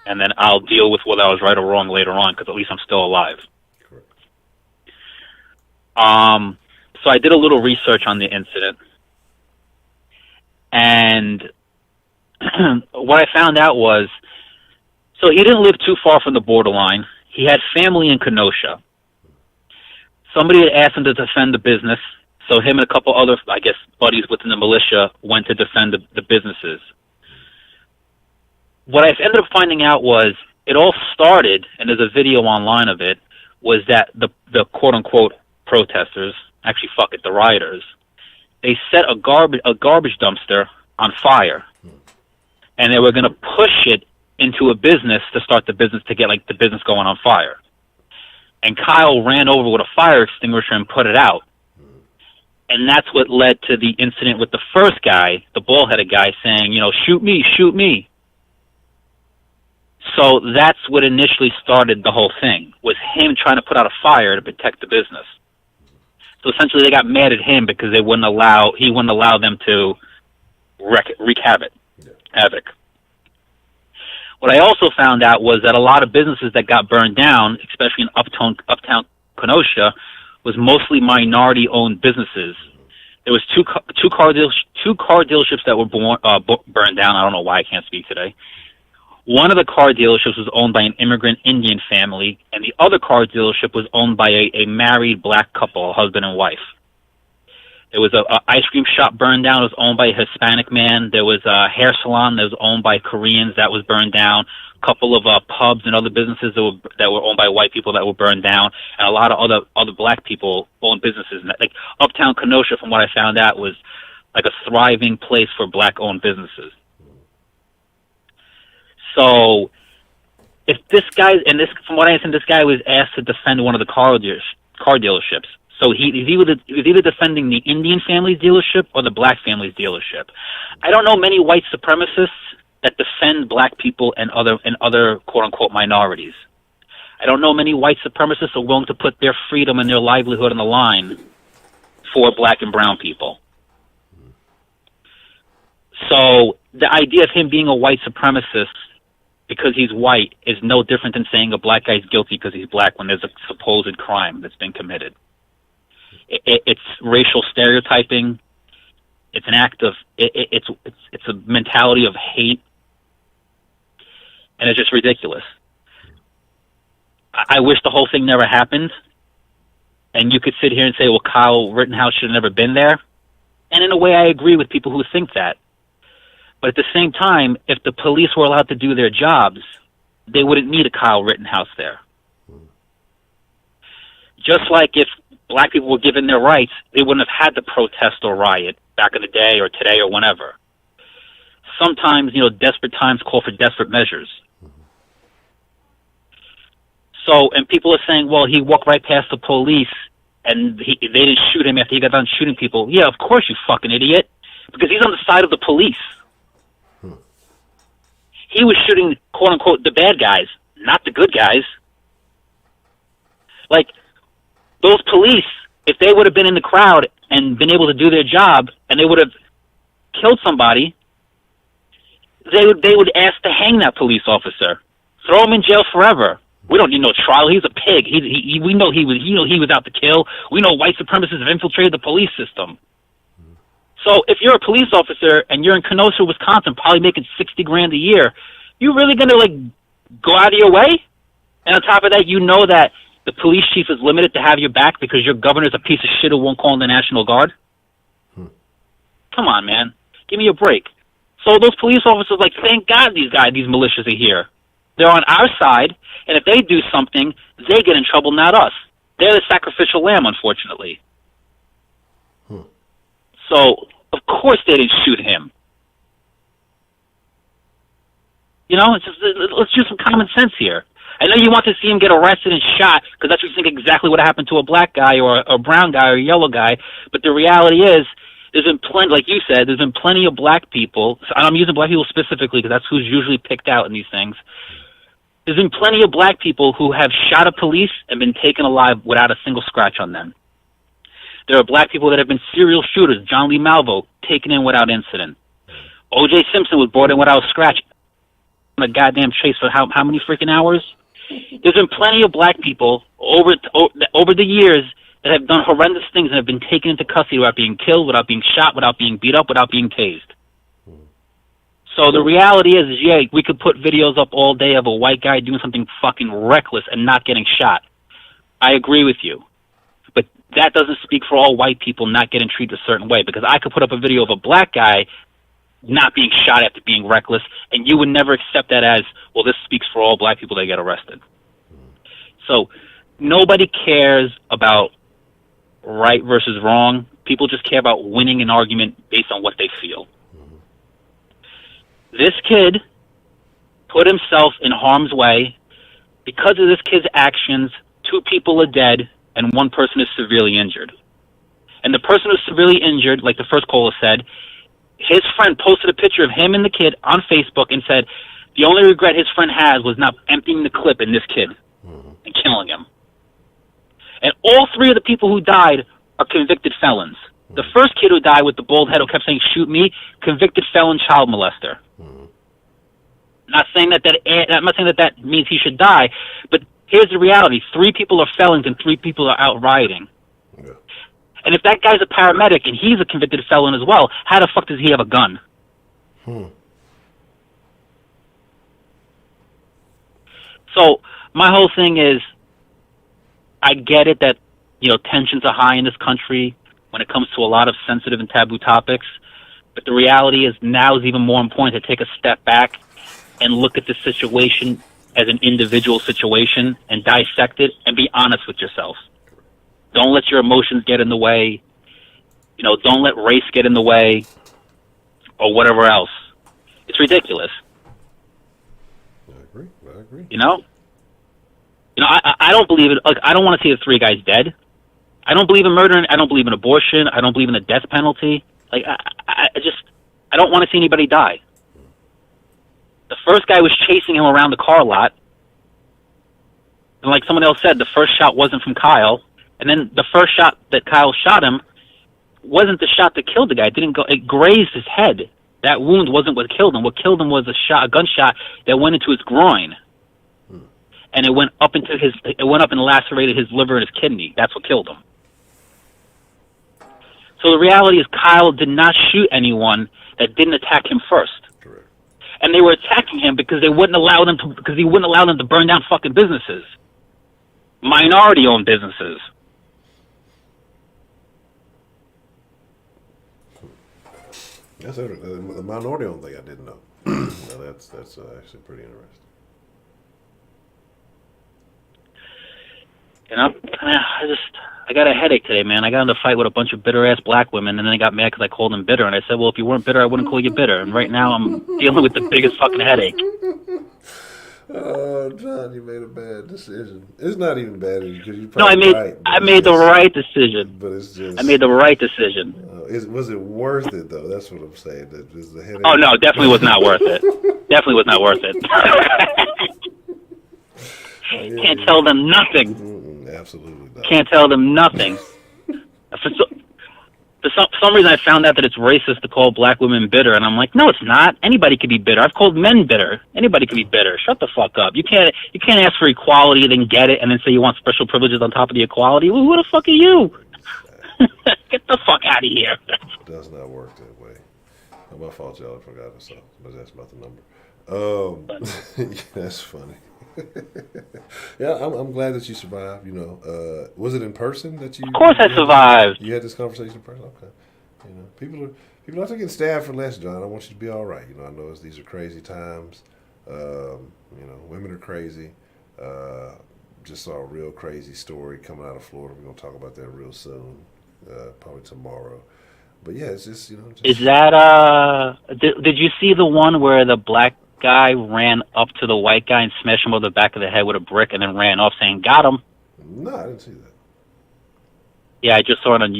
And then I'll deal with whether I was right or wrong later on, because at least I'm still alive. Correct. So I did a little research on the incident, and what I found out was, so he didn't live too far from the borderline. He had family in Kenosha. Somebody had asked him to defend the business, so him and a couple other, I guess, buddies within the militia went to defend the businesses. What I ended up finding out was it all started, and there's a video online of it, was that the quote-unquote protesters, actually, fuck it, the rioters, they set a garbage dumpster on fire, and they were going to push it into a business to start the business, to get like the business going on fire. And Kyle ran over with a fire extinguisher and put it out. And that's what led to the incident with the first guy, the bald-headed guy, saying, shoot me, shoot me. So that's what initially started the whole thing, was him trying to put out a fire to protect the business. So essentially they got mad at him because he wouldn't allow them to wreak havoc. What I also found out was that a lot of businesses that got burned down, especially in uptown Kenosha, was mostly minority-owned businesses. There was two car dealerships that were burned down. I don't know why I can't speak today. One of the car dealerships was owned by an immigrant Indian family, and the other car dealership was owned by a married black couple, a husband and wife. There was a ice cream shop burned down. It was owned by a Hispanic man. There was a hair salon that was owned by Koreans that was burned down. A couple of pubs and other businesses that were owned by white people that were burned down, and a lot of other black people owned businesses. Like uptown Kenosha, from what I found out, was like a thriving place for black-owned businesses. So, if this guy, from what I understand, this guy was asked to defend one of the car dealerships. So he's either defending the Indian family's dealership or the black family's dealership. I don't know many white supremacists that defend black people and other quote unquote minorities. I don't know many white supremacists who are willing to put their freedom and their livelihood on the line for black and brown people. So the idea of him being a white supremacist because he's white is no different than saying a black guy's guilty because he's black when there's a supposed crime that's been committed. It's racial stereotyping. It's an act of it's a mentality of hate, and it's just ridiculous. I wish the whole thing never happened, and you could sit here and say, well, Kyle Rittenhouse should have never been there, and in a way I agree with people who think that. But at the same time, if the police were allowed to do their jobs, they wouldn't need a Kyle Rittenhouse there. Just like if black people were given their rights, they wouldn't have had to protest or riot back in the day or today or whenever. Sometimes, desperate times call for desperate measures. So, and people are saying, well, he walked right past the police and they didn't shoot him after he got done shooting people. Yeah, of course, you fucking idiot. Because he's on the side of the police. He was shooting, quote unquote, the bad guys, not the good guys. Like, those police, if they would have been in the crowd and been able to do their job and they would have killed somebody, they would ask to hang that police officer. Throw him in jail forever. We don't need no trial. He's a pig. We know he was out to kill. We know white supremacists have infiltrated the police system. So if you're a police officer and you're in Kenosha, Wisconsin, probably making $60,000 a year, you really gonna go out of your way? And on top of that, you know that the police chief is limited to have your back because your governor's a piece of shit who won't call in the National Guard? Come on, man. Give me a break. So those police officers thank God these militias are here. They're on our side, and if they do something, they get in trouble, not us. They're the sacrificial lamb, unfortunately. So, of course they didn't shoot him. Let's use some common sense here. I know you want to see him get arrested and shot because that's what you think exactly what happened to a black guy or a brown guy or a yellow guy, but the reality is there's been plenty, like you said, there's been plenty of black people, and I'm using black people specifically because that's who's usually picked out in these things. There's been plenty of black people who have shot a police and been taken alive without a single scratch on them. There are black people that have been serial shooters. John Lee Malvo, taken in without incident. O.J. Simpson was brought in without a scratch on a goddamn chase for how many freaking hours? There's been plenty of black people over the years that have done horrendous things and have been taken into custody without being killed, without being shot, without being beat up, without being tased. So the reality is, yeah, we could put videos up all day of a white guy doing something fucking reckless and not getting shot. I agree with you. But that doesn't speak for all white people not getting treated a certain way, because I could put up a video of a black guy not being shot after being reckless, and you would never accept that as, well, this speaks for all black people that get arrested. So nobody cares about right versus wrong. People just care about winning an argument based on what they feel. This kid put himself in harm's way. Because of this kid's actions, 2 people are dead and 1 person is severely injured. And the person who's severely injured, like the first caller said, his friend posted a picture of him and the kid on Facebook and said the only regret his friend has was not emptying the clip in this kid and killing him. And all 3 of the people who died are convicted felons. The first kid who died with the bald head who kept saying, shoot me, convicted felon child molester. Not saying I'm not saying that means he should die, but here's the reality. 3 people are felons and 3 people are out rioting. Yeah. And if that guy's a paramedic and he's a convicted felon as well, how the fuck does he have a gun? So my whole thing is, I get it that, tensions are high in this country when it comes to a lot of sensitive and taboo topics, but the reality is now is even more important to take a step back and look at the situation as an individual situation and dissect it and be honest with yourself. Don't let your emotions get in the way. Don't let race get in the way or whatever else. It's ridiculous. I agree. I don't believe it. I don't want to see the 3 guys dead. I don't believe in murder. I don't believe in abortion. I don't believe in the death penalty. I don't want to see anybody die. The first guy was chasing him around the car lot. And like someone else said, the first shot wasn't from Kyle. And then the first shot that Kyle shot him wasn't the shot that killed the guy. It grazed his head. That wound wasn't what killed him. What killed him was a gunshot that went into his groin, and it went up and lacerated his liver and his kidney. That's what killed him. So the reality is, Kyle did not shoot anyone that didn't attack him first. Correct. And they were attacking him because he wouldn't allow them to burn down fucking businesses, minority-owned businesses. That's the minority-owned thing I didn't know. Now that's actually pretty interesting. And I got a headache today, man. I got into a fight with a bunch of bitter-ass black women, and then they got mad because I called them bitter. And I said, well, if you weren't bitter, I wouldn't call you bitter. And right now I'm dealing with the biggest fucking headache. Oh, John, you made a bad decision. It's not even bad because you No, I made the right decision. But it's just I made the right decision. Was it worth it though? That's what I'm saying. That is the headache. Oh no, definitely was not worth it. Definitely was not worth it. Can't tell them nothing. Absolutely not. Can't tell them nothing. For some reason, I found out that it's racist to call black women bitter, and I'm like, no, it's not. Anybody could be bitter. I've called men bitter. Anybody could be bitter. Shut the fuck up. You can't ask for equality and then get it, and then say you want special privileges on top of the equality. Well, who the fuck are you? Get the fuck out of here. It does not work that way. Oh, my fault, y'all. I forgot to say. But that's about the number. Yeah, that's funny. Yeah, I'm glad that you survived. You know, was it in person that you? Of course, I survived. You had this conversation in person. Okay. You know, people are taking stabbed for less, John. I want you to be all right. You know, I know these are crazy times. You know, women are crazy. Just saw a real crazy story coming out of Florida. We're gonna talk about that real soon, probably tomorrow. But yeah, it's just, you know. Is that Did you see the one where the black guy ran up to the white guy and smashed him over the back of the head with a brick and then ran off saying, got him? No, I didn't see that. Yeah, I just saw it on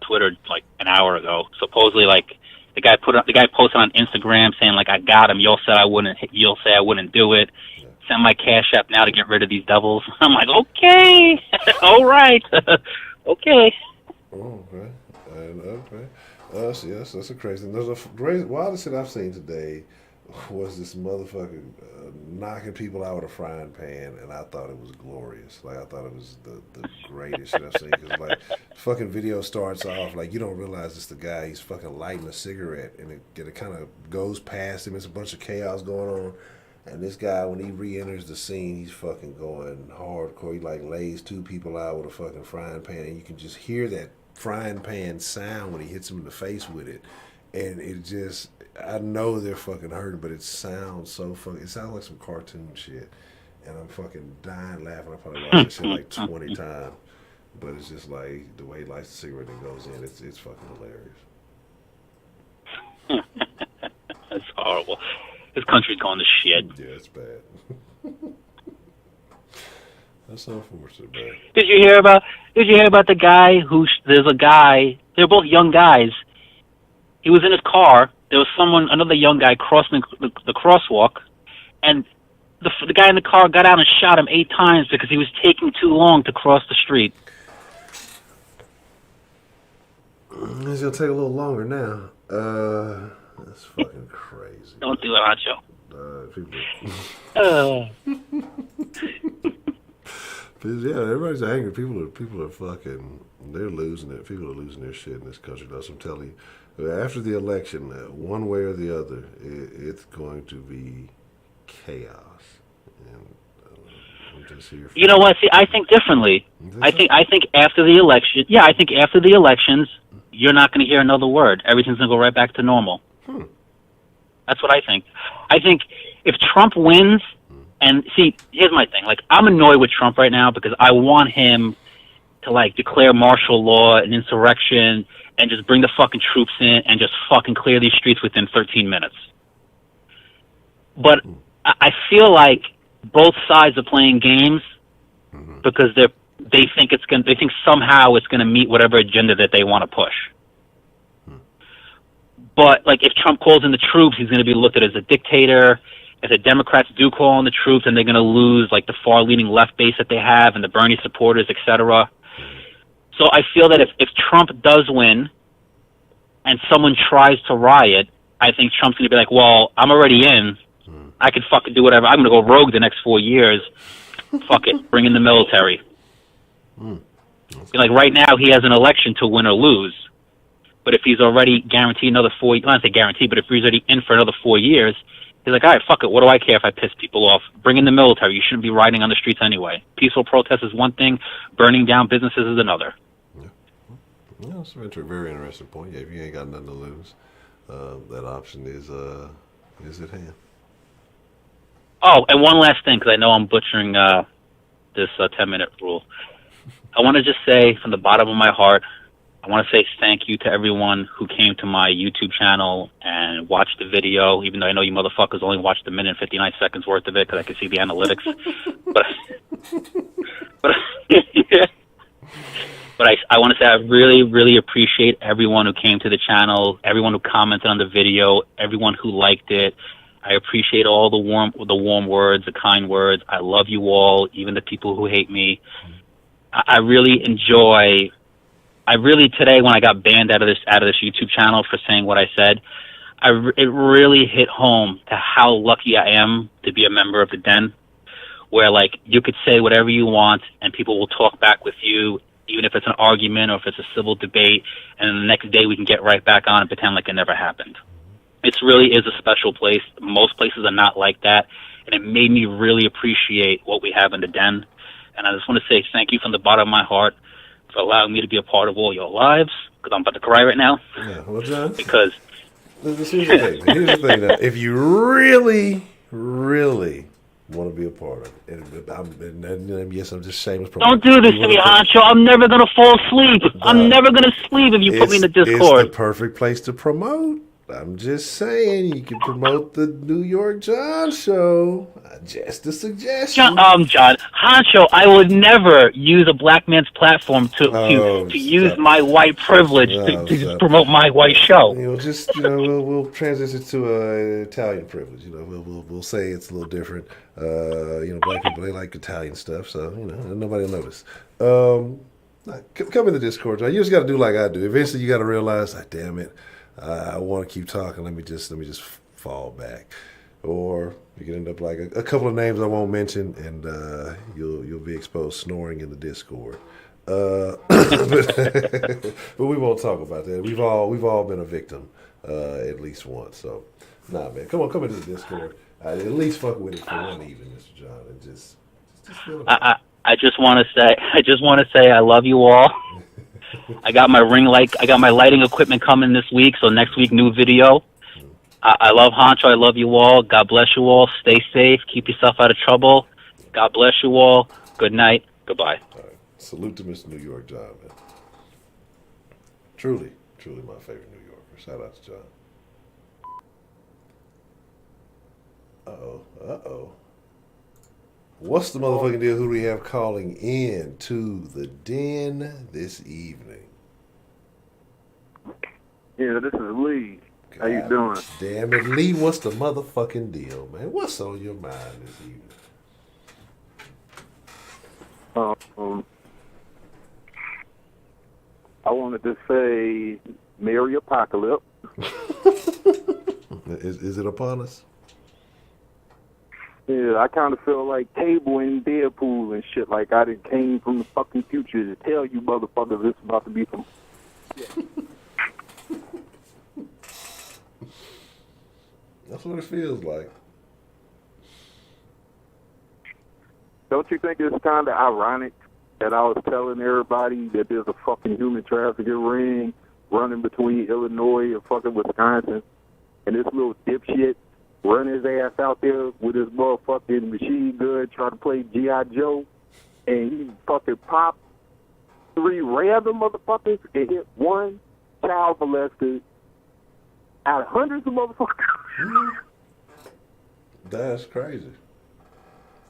Twitter like an hour ago. Supposedly, like the guy posted on Instagram saying like, I got him. You'll say I wouldn't do it. Yeah. Send my Cash App now to get rid of these devils. I'm like, okay, all right, okay. Oh, okay. Okay. See, that's a crazy thing. There's a wildest shit I've seen today was this motherfucker knocking people out with a frying pan, and I thought it was glorious. Like, I thought it was the greatest shit I've seen. Because, like, fucking video starts off, like, you don't realize it's the guy. He's fucking lighting a cigarette, and it kind of goes past him. It's a bunch of chaos going on. And this guy, when he re-enters the scene, he's fucking going hardcore. He, like, lays two people out with a fucking frying pan, and you can just hear that frying pan sound when he hits him in the face with it. And it just, I know they're fucking hurting, but it sounds so fucking, it sounds like some cartoon shit. And I'm fucking dying laughing. I probably watched that shit like 20 times. But it's just like, the way he lights the cigarette and goes in, it's fucking hilarious. That's horrible. This country's going to shit. Yeah, it's bad. That's unfortunate, man. Did you hear about the guy there's a guy, they're both young guys. He was in his car. There was another young guy crossing the crosswalk, and the guy in the car got out and shot him 8 times because he was taking too long to cross the street. It's gonna take a little longer now. That's fucking crazy. Don't do it, Honcho. Yeah, everybody's angry. People are fucking. They're losing it. People are losing their shit in this country. That's what I'm telling you. After the election, one way or the other, it's going to be chaos. And I'm just here. You know what? See, I think differently. I think after the election, I think after the elections, you're not going to hear another word. Everything's going to go right back to normal. That's what I think. I think if Trump wins, and see, here's my thing. Like, I'm annoyed with Trump right now because I want him to, like, declare martial law and insurrection and just bring the fucking troops in and just fucking clear these streets within 13 minutes. But I feel like both sides are playing games because they think somehow it's gonna meet whatever agenda that they want to push. But like, if Trump calls in the troops, he's gonna be looked at as a dictator. If the Democrats do call in the troops, and they're gonna lose like the far-leaning left base that they have and the Bernie supporters, etc. So I feel that if Trump does win and someone tries to riot, I think Trump's going to be like, well, I'm already in. I can fucking do whatever. I'm going to go rogue the next 4 years. Fuck it. Bring in the military. Like right now, he has an election to win or lose. But if he's already guaranteed another 4 years, I don't say guaranteed, but if he's already in for another 4 years, he's like, all right, fuck it. What do I care if I piss people off? Bring in the military. You shouldn't be riding on the streets anyway. Peaceful protest is one thing. Burning down businesses is another. Yeah, that's a very interesting point. Yeah, if you ain't got nothing to lose, that option is at hand. Oh, and one last thing, because I know I'm butchering this 10-minute rule. I want to just say from the bottom of my heart, I want to say thank you to everyone who came to my YouTube channel and watched the video, even though I know you motherfuckers only watched a minute and 59 seconds worth of it because I can see the analytics. But I want to say I really, really appreciate everyone who came to the channel, everyone who commented on the video, everyone who liked it. I appreciate all the warm words, the kind words. I love you all, even the people who hate me. I really enjoy. Today when I got banned out of this YouTube channel for saying what I said, it really hit home to how lucky I am to be a member of the Den, where like you could say whatever you want and people will talk back with you, even if it's an argument or if it's a civil debate, and then the next day we can get right back on and pretend like it never happened. It really is a special place. Most places are not like that, and it made me really appreciate what we have in the Den. And I just want to say thank you from the bottom of my heart for allowing me to be a part of all your lives, because I'm about to cry right now. Yeah, well, John, because here's the thing. Here's the thing. Now, if you really, really want to be a part of it, and yes, I'm just shameless. Don't do this to me, Honcho. I'm never going to fall asleep. I'm never going to sleep if you put me in the Discord. It's the perfect place to promote. I'm just saying, you can promote the New York John show. Just a suggestion. John, Honcho, I would never use a black man's platform to use my white privilege to promote my white show. We'll transition to Italian privilege. We'll say it's a little different. Black people, they like Italian stuff, so nobody will notice. Come in the Discord, John. You just got to do like I do. Eventually, you got to realize, damn it. I want to keep talking. Let me just fall back, or you can end up like a couple of names I won't mention, and you'll be exposed snoring in the Discord. But we won't talk about that. We've all been a victim at least once. So, nah, man, come into the Discord. At least fuck with it for one evening, Mr. John, and just feel it. I just want to say I love you all. I got my lighting equipment coming this week, so next week, new video. I love Honcho. I love you all. God bless you all. Stay safe. Keep yourself out of trouble. God bless you all. Good night. Goodbye. All right. Salute to Mr. New York John, man. Truly, truly my favorite New Yorker. Shout out to John. Uh-oh. What's the motherfucking deal? Who do we have calling in to the Den this evening? Yeah, this is Lee. How you doing? Damn it, Lee, what's the motherfucking deal, man? What's on your mind this evening? I wanted to say Merry Apocalypse. Is it upon us? Yeah, I kind of feel like Cable and Deadpool and shit. Like I done came from the fucking future to tell you motherfuckers this about to be some. Yeah. That's what it feels like. Don't you think it's kind of ironic that I was telling everybody that there's a fucking human trafficking ring running between Illinois and fucking Wisconsin, and this little dipshit run his ass out there with his motherfucking machine gun trying to play G.I. Joe, and he fucking popped 3 random motherfuckers and hit 1 child molester out of hundreds of motherfuckers. That's crazy.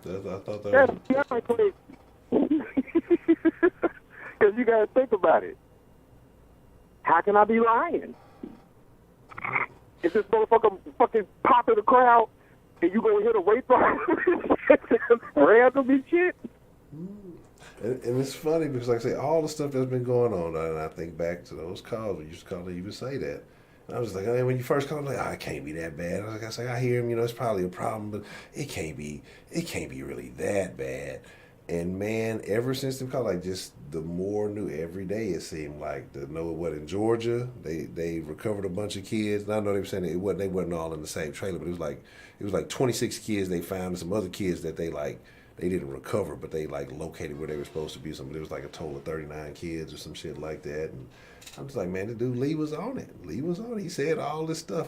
I thought that That's was... beyond crazy. Because you got to think about it. How can I be lying? If this motherfucker fucking pop in the crowd and you gonna hit a rape random and shit? And it's funny because, like I say, all the stuff that's been going on, and I think back to those calls, we used to call it, even say that. I was like, hey, when you first called, I'm like, oh, it can't be that bad. I was like, I hear him, it's probably a problem, but it can't be really that bad. And man, ever since the call, like just the more new every day, it seemed like in Georgia they recovered a bunch of kids. And I know they were saying they wasn't all in the same trailer, but it was like 26 kids they found and some other kids that they didn't recover, but they like located where they were supposed to be. Something it was like a total of 39 kids or some shit like that. And I'm just like, man, the dude Lee was on it. He said all this stuff,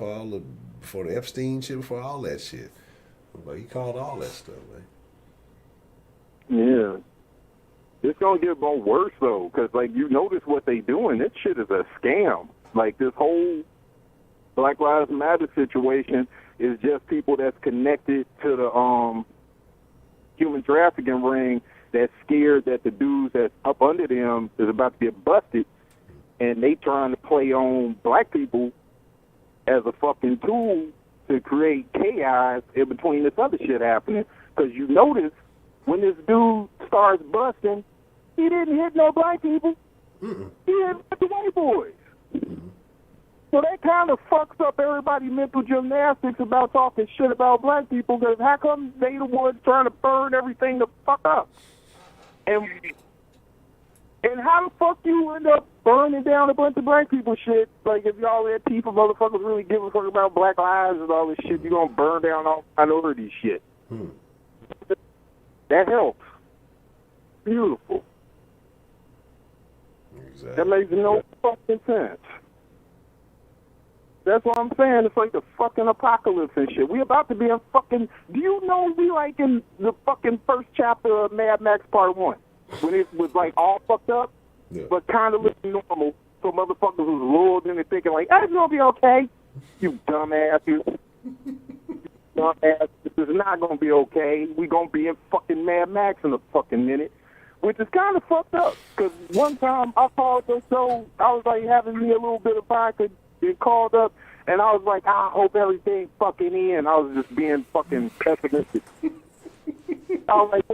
before the Epstein shit, before all that shit. But he called all that stuff, man. Yeah. It's going to get more worse, though, because, like, you notice what they doing. This shit is a scam. Like, this whole Black Lives Matter situation is just people that's connected to the human trafficking ring that's scared that the dudes that's up under them is about to get busted, and they trying to play on black people as a fucking tool to create chaos in between this other shit happening. Because you notice when this dude starts busting, he didn't hit no black people. Mm-mm. He hit the white boys. Mm-hmm. So that kind of fucks up everybody's mental gymnastics about talking shit about black people, because how come they the ones trying to burn everything the fuck up? And how the fuck you end up burning down a bunch of black people shit? Like, if y'all had people motherfuckers really give a fuck about black lives and all this shit, you gonna burn down all minority shit. That helps. Beautiful. Exactly. That makes no fucking sense. That's what I'm saying. It's like the fucking apocalypse and shit. We about to be in fucking... Do you know we like in the fucking first chapter of Mad Max Part 1? When it was like all fucked up, yeah, but kind of looking normal. So motherfuckers was lulled into thinking like, it's gonna be okay. You dumbasses. Dumbass. This is not gonna be okay. We gonna be in fucking Mad Max in a fucking minute. Which is kind of fucked up. Because one time I called the show, I was like having me a little bit of vodka, and called up, and I was like, I hope everything fucking in. I was just being fucking pessimistic. I was like,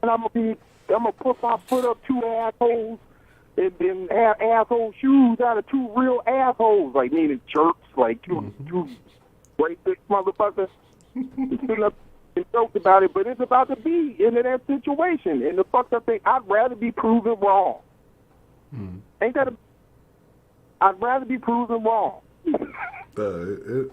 I'm gonna put my foot up two assholes and then have asshole shoes out of two real assholes, like meaning jerks, like two racist motherfuckers. Sitting up and joked about it, but it's about to be into that situation. And the fucked up thing, I'd rather be proven wrong. Ain't that I'd rather be proven wrong. It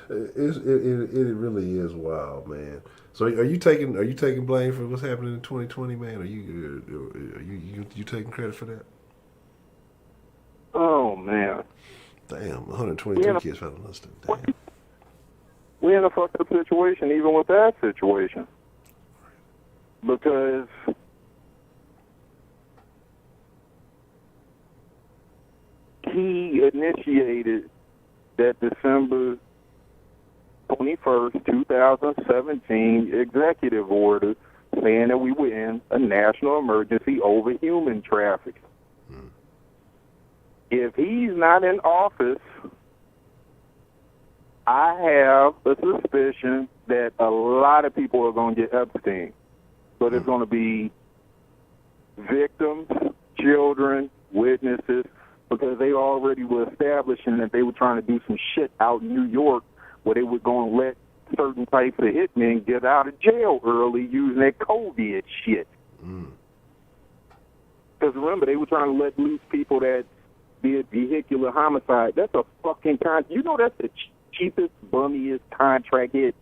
really is wild, man. So are you taking blame for what's happening in 2020, man? Are you taking credit for that? Oh man. Damn, 122 kids found enlisted. Damn. We're in a fucked up situation, even with that situation, because he initiated that December 21st, 2017 executive order saying that we were in a national emergency over human trafficking. If he's not in office, I have a suspicion that a lot of people are going to get Epstein. But it's going to be victims, children, witnesses, because they already were establishing that they were trying to do some shit out in New York where they were going to let certain types of hitmen get out of jail early using that COVID shit. Because remember, they were trying to let loose people that did vehicular homicide. That's a fucking you know that's the cheapest, bummiest contract hit.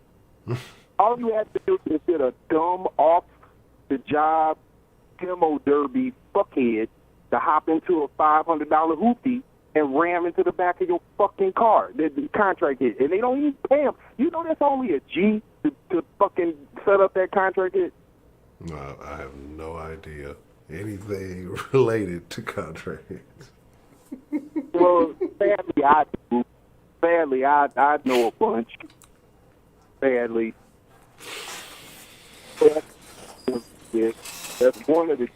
All you have to do is get a dumb, off-the-job demo derby fuckhead to hop into a $500 hoopty and ram into the back of your fucking car. The contract hit. And they don't even pay them. You know that's only a G to fucking set up that contract hit? No, I have no idea anything related to contracts. Well, sadly, I do. Sadly, I know a bunch. Sadly. That's one of the...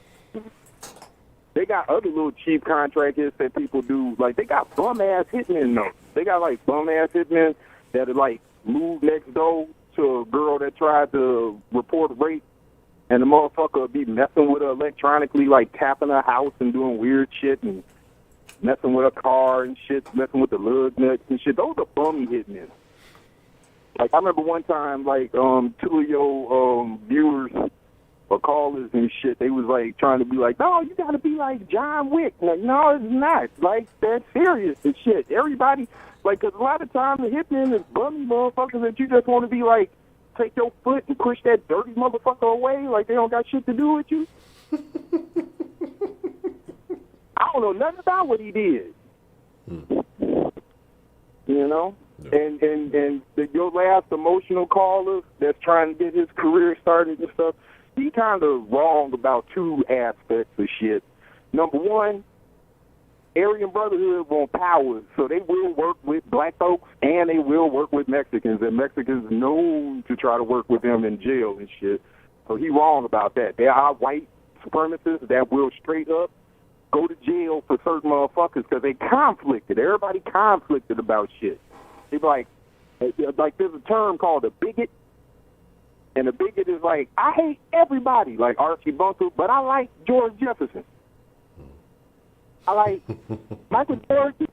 They got other little cheap contractors that people do. Like, they got bum-ass hitmen, though. They got, like, bum-ass hitmen that are, like, moved next door to a girl that tried to report rape, and the motherfucker would be messing with her electronically, like, tapping her house and doing weird shit and messing with a car and shit, messing with the lug nuts and shit. Those are bummy hitmen. Like, I remember one time, like, two of your viewers or callers and shit, they was, like, trying to be like, no, you got to be like John Wick. Like, no, it's not. Like, that's serious and shit. Everybody, like, because a lot of times the hitmen is bummy motherfuckers that you just want to be like, take your foot and push that dirty motherfucker away like they don't got shit to do with you. I don't know nothing about what he did. You know? And your last emotional caller that's trying to get his career started and stuff, he kind of wrong about two aspects of shit. Number one, Aryan Brotherhood want power, so they will work with black folks and they will work with Mexicans, and Mexicans known to try to work with them in jail and shit. So he wrong about that. There are white supremacists that will straight up go to jail for certain motherfuckers because they conflicted. Everybody conflicted about shit. They like there's a term called a bigot, and a bigot is like, I hate everybody, like Archie Bunker, but I like George Jefferson. I like Michael Jordan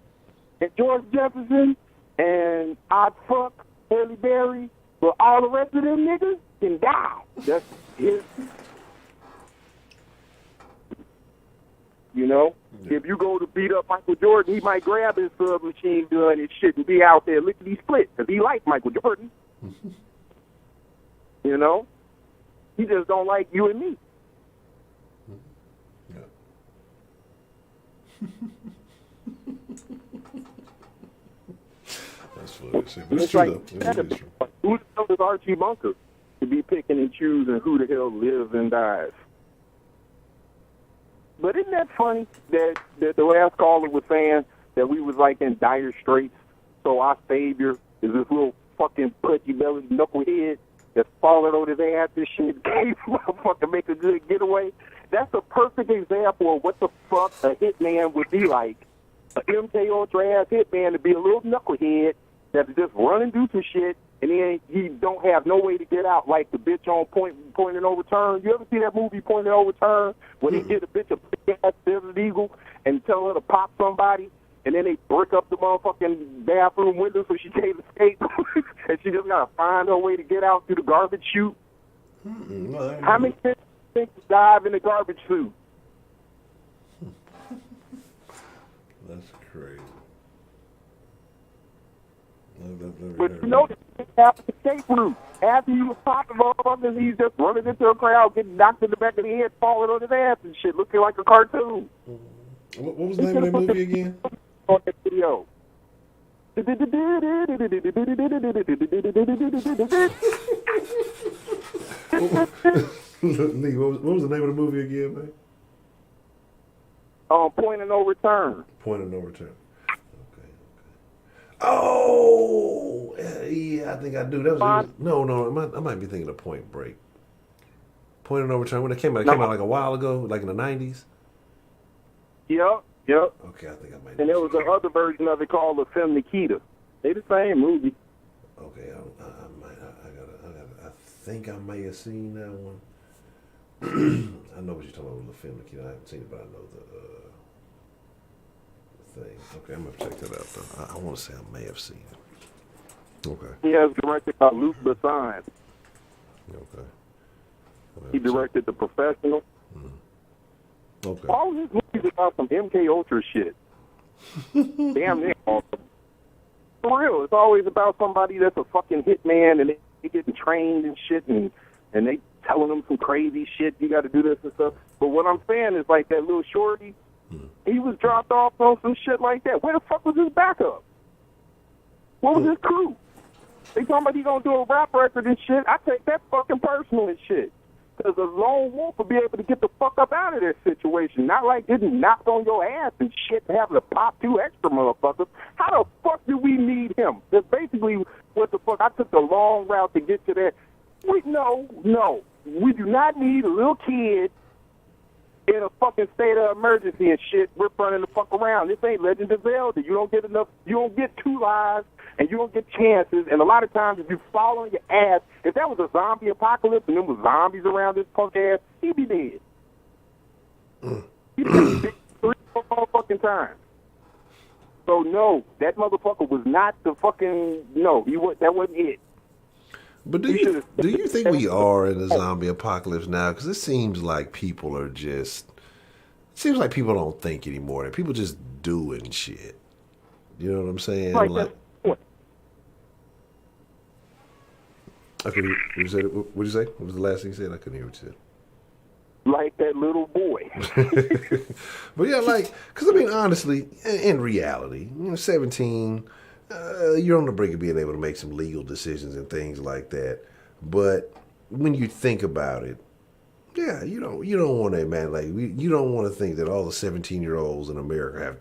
and George Jefferson, and I'd fuck Halle Berry, but all the rest of them niggas can die. That's his. You know, if you go to beat up Michael Jordan, he might grab his submachine gun and shit and be out there lickety split because he likes Michael Jordan. You know, he just don't like you and me. That's funny. But it's true, though. Who the hell is Archie Bunker to be picking and choosing who the hell lives and dies? But isn't that funny that the last caller was saying that we was like in dire straits, so our savior is this little fucking pudgy-bellied knucklehead that's falling on his ass and shit, gave motherfucker make a good getaway? That's a perfect example of what the fuck a hitman would be like. A MK Ultra ass hitman to be a little knucklehead that's just running through some shit, and then he don't have no way to get out, like the bitch on Point and Overturn. You ever see that movie Point and Overturn, when they get a bitch a big ass Desert Eagle and tell her to pop somebody, and then they brick up the motherfucking bathroom window so she can't escape, and she just gotta find her way to get out through the garbage chute? How many people think to dive in the garbage chute? That's crazy. But you know, this happens to escape route. After you pop the motherfuckers, he's just running into a crowd, getting knocked in the back of the head, falling on his ass and shit, looking like a cartoon. What was the name of that movie again? On that video. Lee, what was the name of the movie again, man? Point and No Return. Point of No Return. Okay. Oh, yeah, I think I do. That was no. I might be thinking of Point Break. Point of No Return. When it came out like a while ago, like in the 90s. Yep. Okay, I think I might. And there was another version of it called The Film Nikita. They the same movie. Okay, I think I may have seen that one. I know what you're talking about with the film Nikita. I haven't seen it, but I know the thing. Okay, I'm gonna check that out though. I want to say I may have seen it. Okay. He has directed by Luc Besson. Okay. He directed The Professional. Mm-hmm. Okay. All his movies about some MK Ultra shit. Damn near all of them. For real, it's always about somebody that's a fucking hitman and they getting trained and shit and they telling them some crazy shit. You got to do this and stuff. But what I'm saying is like that little shorty, he was dropped off on some shit like that. Where the fuck was his backup? What was his crew? They talking about he gonna do a rap record and shit. I take that fucking personal and shit. Because a lone wolf will be able to get the fuck up out of this situation. Not like getting knocked on your ass and shit and having to pop two extra motherfuckers. How the fuck do we need him? That's basically what the fuck. I took the long route to get to that. No. We do not need a little kid in a fucking state of emergency and shit. We're running the fuck around. This ain't Legend of Zelda. You don't get enough. You don't get 2 lives. And you don't get chances, and a lot of times if you fall on your ass, if that was a zombie apocalypse and there was zombies around this punk ass, he'd be dead. He'd be dead 3 or 4 fucking times. So no, that motherfucker was not the fucking that wasn't it. But do you think we are in a zombie apocalypse now? Because it seems like people are just. It seems like people don't think anymore. That people just doing shit. You know what I'm saying? Like I couldn't hear you say. What did you say? What was the last thing you said? I couldn't hear what you said. Like that little boy. But yeah, like, because I mean, honestly, in reality, 17, you're on the brink of being able to make some legal decisions and things like that. But when you think about it, yeah, you don't want to, man. Like, you don't want to think that all the 17-year-olds in America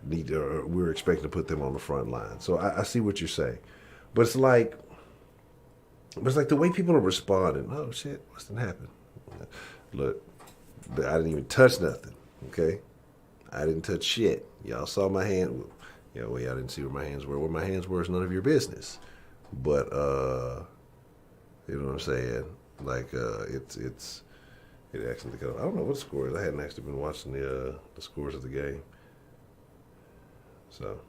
we're expecting to put them on the front line. So I see what you're saying, but it's like the way people are responding. Oh shit, what's gonna happen? Look, I didn't even touch nothing. Okay, I didn't touch shit. Y'all saw my hand. Yeah, well, y'all didn't see where my hands were. Where my hands were is none of your business. But you know what I'm saying? Like it actually got. I don't know what the score is. I hadn't actually been watching the scores of the game. So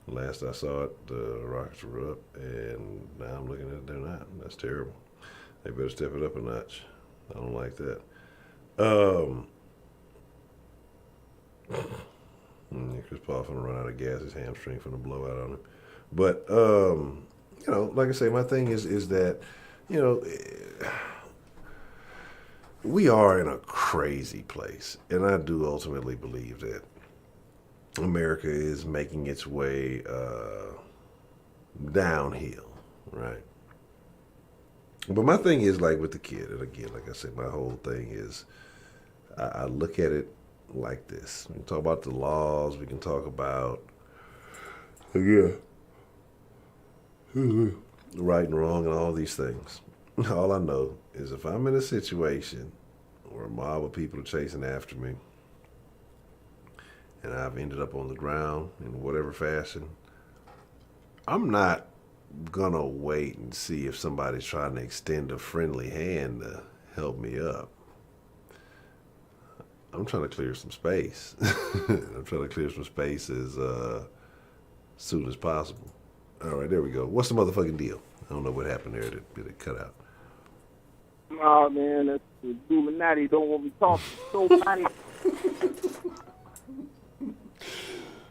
last I saw it, the Rockets were up, and now I'm looking at it, they're not. That's terrible. They better step it up a notch. I don't like that. Chris Paul finna run out of gas. His hamstring finna blow out on him. But like I say, my thing is that we are in a crazy place, and I do ultimately believe that America is making its way downhill, right? But my thing is, like, with the kid, and again, like I said, my whole thing is I look at it like this. We can talk about the laws. We can talk about, right and wrong and all these things. All I know is if I'm in a situation where a mob of people are chasing after me and I've ended up on the ground in whatever fashion, I'm not going to wait and see if somebody's trying to extend a friendly hand to help me up. I'm trying to clear some space. I'm trying to clear some space as soon as possible. All right, there we go. What's the motherfucking deal? I don't know what happened there. Did it cut out? Oh, man, that's the Illuminati. Don't want me talking so funny.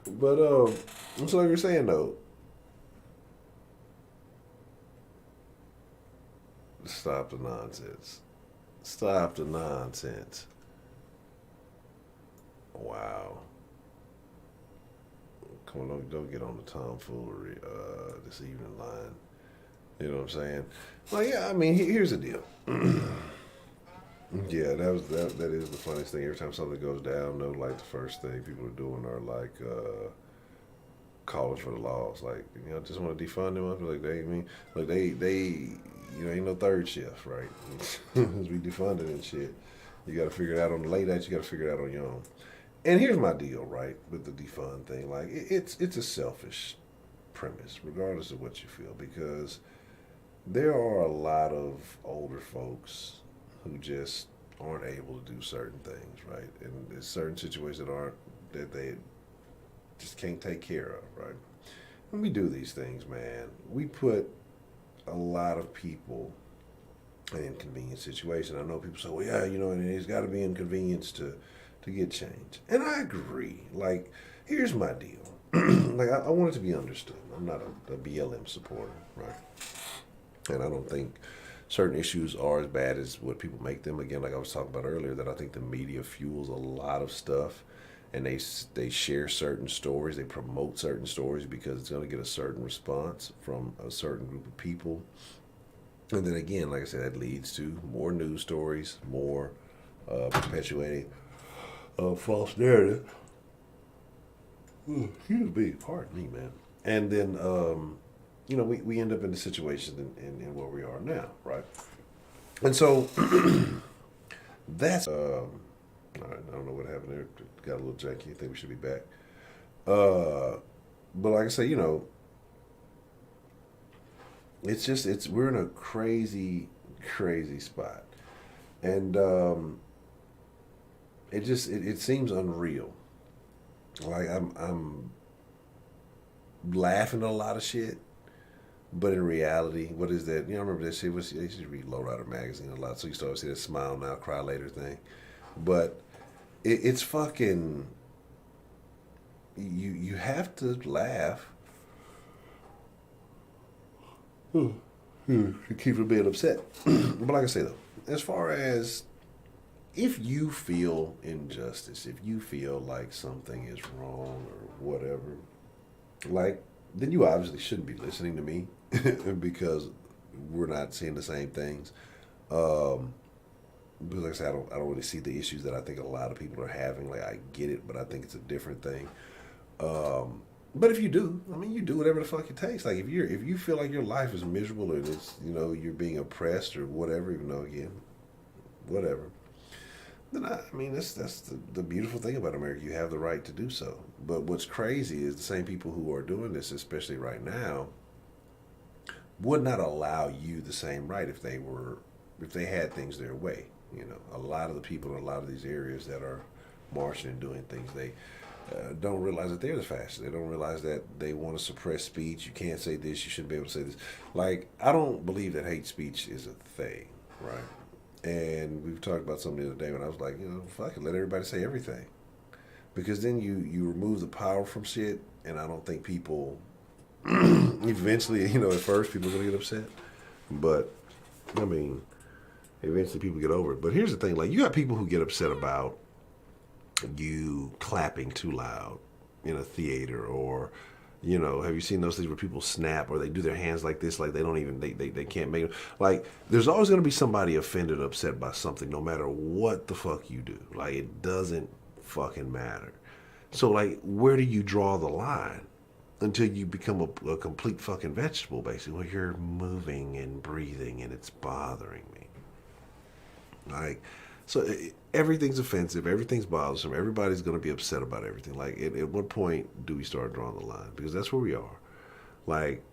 But, so like you're saying, though, stop the nonsense. Stop the nonsense. Wow. Come on, don't get on the tomfoolery this evening line. You know what I'm saying? Like, yeah, I mean, here's the deal. Yeah, that is the funniest thing. Every time something goes down, the first thing people are doing are like calling for the laws. Like, just want to defund them. Like, they ain't no third shift, right? As we defunding and shit. You got to figure it out on the late nights. You got to figure it out on your own. And here's my deal, right, with the defund thing. Like, it's a selfish premise, regardless of what you feel, because there are a lot of older folks who just aren't able to do certain things, right? And there's certain situations that they just can't take care of, right? When we do these things, man, we put a lot of people in inconvenient situations. I know people say, well, yeah, and it's got to be inconvenience to get change. And I agree. Like, here's my deal. Like, I want it to be understood. I'm not a BLM supporter, right? And I don't think certain issues are as bad as what people make them. Again, like I was talking about earlier, that I think the media fuels a lot of stuff, and they share certain stories, they promote certain stories because it's going to get a certain response from a certain group of people. And then again, like I said, that leads to more news stories, more perpetuating false narrative. Excuse me, pardon me, man. And then, we end up in the situation in where we are now, right? And so, that's, all right, I don't know what happened there. Got a little janky. I think we should be back. But like I say, we're in a crazy, crazy spot. And it seems unreal. Like laughing at a lot of shit. But in reality, what is that? You know, I remember that shit. They used to read Lowrider magazine a lot, so you used to always see that smile now, cry later thing. But it's fucking. You have to laugh to keep from being upset. But like I say though, as far as if you feel injustice, if you feel like something is wrong or whatever, like then you obviously shouldn't be listening to me because we're not seeing the same things. Because like I said, I don't really see the issues that I think a lot of people are having. Like I get it, but I think it's a different thing. But if you do, I mean, you do whatever the fuck it takes. Like if you feel like your life is miserable and it's you're being oppressed or whatever, even though again, whatever. Then I mean that's the beautiful thing about America. You have the right to do so. But what's crazy is the same people who are doing this, especially right now, would not allow you the same right if they had things their way. A lot of the people in a lot of these areas that are marching and doing things, they don't realize that they're the fascists. They don't realize that they want to suppress speech. You can't say this. You shouldn't be able to say this. Like, I don't believe that hate speech is a thing, right? And we've talked about something the other day when I was like, fuck it, let everybody say everything. Because then you remove the power from shit, and I don't think people, eventually, at first people are going to get upset. But, I mean, eventually people get over it. But here's the thing, like, you got people who get upset about you clapping too loud in a theater, or have you seen those things where people snap or they do their hands like this, like they don't even they can't make it. Like there's always going to be somebody offended or upset by something, no matter what the fuck you do. Like it doesn't fucking matter. So like where do you draw the line until you become a complete fucking vegetable, basically, where you're moving and breathing and it's bothering me? Like, so everything's offensive, everything's bothersome, everybody's going to be upset about everything. Like, at what point do we start drawing the line? Because that's where we are. Like,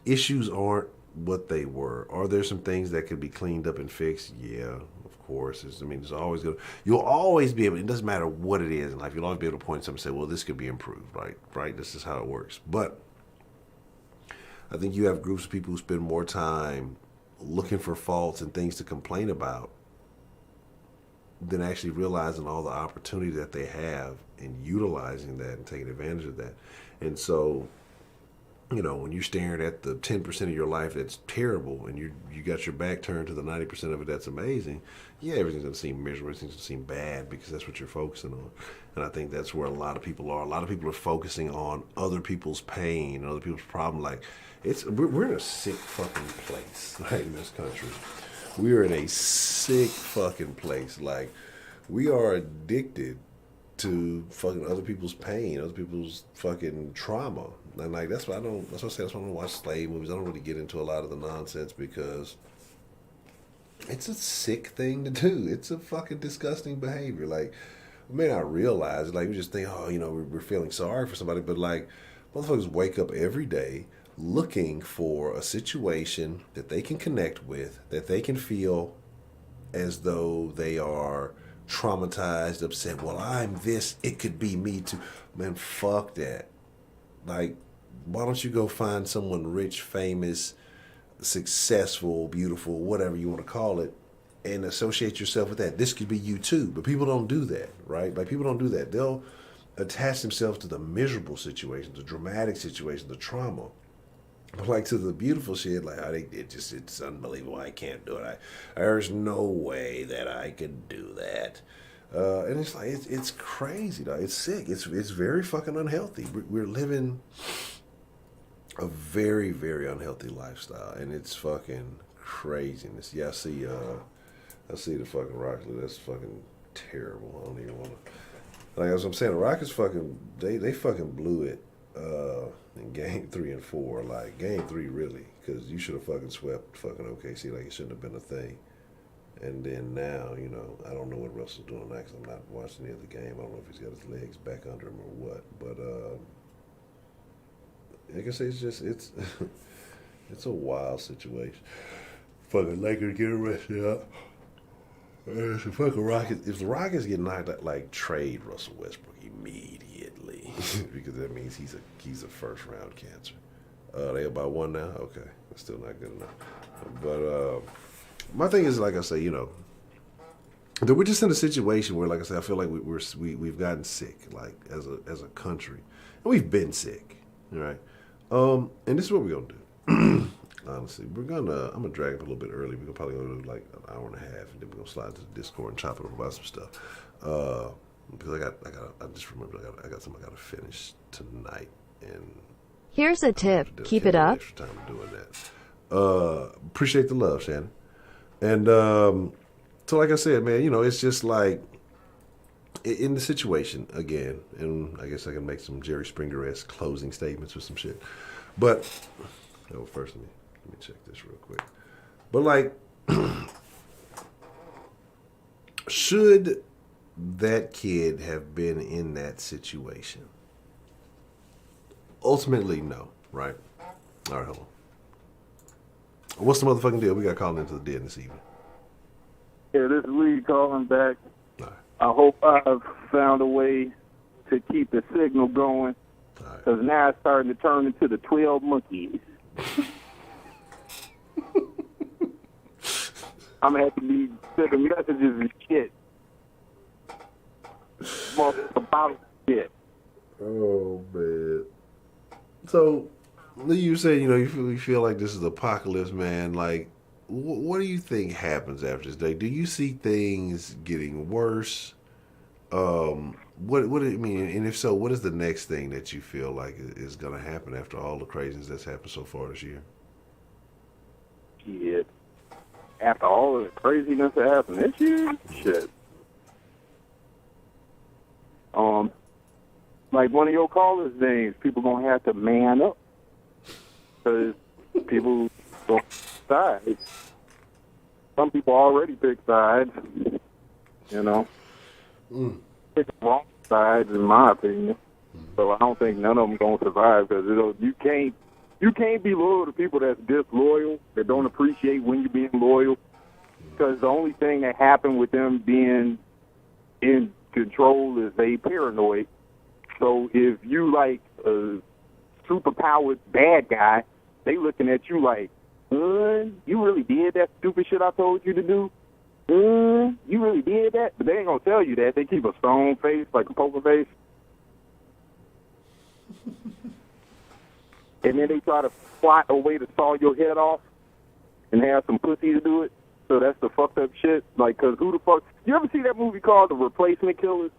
issues aren't what they were. Are there some things that could be cleaned up and fixed? Yeah, of course. There's always going to, you'll always be able, it doesn't matter what it is in life, you'll always be able to point to something and say, well, this could be improved, right? This is how it works. But I think you have groups of people who spend more time looking for faults and things to complain about than actually realizing all the opportunity that they have and utilizing that and taking advantage of that. And so, when you're staring at the 10% of your life that's terrible and you got your back turned to the 90% of it that's amazing, yeah, everything's going to seem miserable, everything's going to seem bad because that's what you're focusing on. And I think that's where a lot of people are. A lot of people are focusing on other people's pain and other people's problem. Like, we're in a sick fucking place, right, in this country. We are in a sick fucking place. Like, we are addicted to fucking other people's pain, other people's fucking trauma. And like, that's why I don't watch slave movies. I don't really get into a lot of the nonsense because it's a sick thing to do. It's a fucking disgusting behavior. Like, we may not realize it. Like, we just think, we're feeling sorry for somebody. But like, motherfuckers wake up every day looking for a situation that they can connect with, that they can feel as though they are traumatized, upset. Well, I'm this, it could be me too. Man, fuck that. Like, why don't you go find someone rich, famous, successful, beautiful, whatever you want to call it, and associate yourself with that. This could be you too. But people don't do that, right? Like, people don't do that. They'll attach themselves to the miserable situations, the dramatic situations, the trauma. But like to the beautiful shit, like it's unbelievable. I can't do it. There's no way that I could do that. And it's like it's crazy, though. It's sick. It's very fucking unhealthy. We're living a very, very unhealthy lifestyle, and it's fucking craziness. Yeah, I see the fucking Rocket League. That's fucking terrible. I don't even want to. Like as I'm saying, the Rockets fucking they fucking blew it. In game 3 and 4, like game 3 really, because you should have fucking swept fucking OKC like it shouldn't have been a thing. And then now, I don't know what Russell's doing next. I'm not watching any of the game. I don't know if he's got his legs back under him or what. But like I say, it's it's a wild situation. Fucking Lakers get arrested up. If the Rockets get knocked out, like trade Russell Westbrook immediately because that means he's a first round cancer. They about one now. Okay, that's still not good enough. But my thing is, like I say, that we're just in a situation where, like I said, I feel like we've gotten sick, like as a country, and we've been sick, right? And this is what we're gonna do. Honestly, I'm gonna drag it a little bit early. We're probably gonna do like an hour and a half, and then we're gonna slide to the Discord and chop it up about some stuff. Because I just remembered I got something I gotta finish tonight, and Here's a tip. Keep it up. Extra time doing that. Appreciate the love, Shannon. And so, like I said, man, it's just like in the situation again, and I guess I can make some Jerry Springer-esque closing statements or some shit. But first let me check this real quick. But like, should that kid have been in that situation? Ultimately, no. Right? All right, hold on. What's the motherfucking deal? We got called into the den this evening. Yeah, this is Lee calling back. All right. I hope I've found a way to keep the signal going, All right. because now it's starting to turn into the 12 monkeys. I'm going to have to be sending messages and shit. About shit. Oh, man. So, you said, you feel like this is apocalypse, man. Like, what do you think happens after this day? Do you see things getting worse? What do you mean? And if so, what is the next thing that you feel like is going to happen after all the craziness that's happened so far this year? Shit. After all of the craziness that happened this year? Shit. Like one of your callers' names, people going to have to man up. Because people don't pick sides. Some people already pick sides, Pick the wrong sides, in my opinion. So I don't think none of them going to survive, because you can't be loyal to people that's disloyal, that don't appreciate when you're being loyal, because the only thing that happened with them being in control is they paranoid. So if you like a superpowered bad guy, they looking at you like, you really did that stupid shit I told you to do? You really did that? But they ain't gonna tell you that. They keep a stone face, like a poker face. And then they try to plot a way to saw your head off and have some pussy to do it. So that's the fucked up shit. Like, cause who the fuck? You ever see that movie called The Replacement Killers?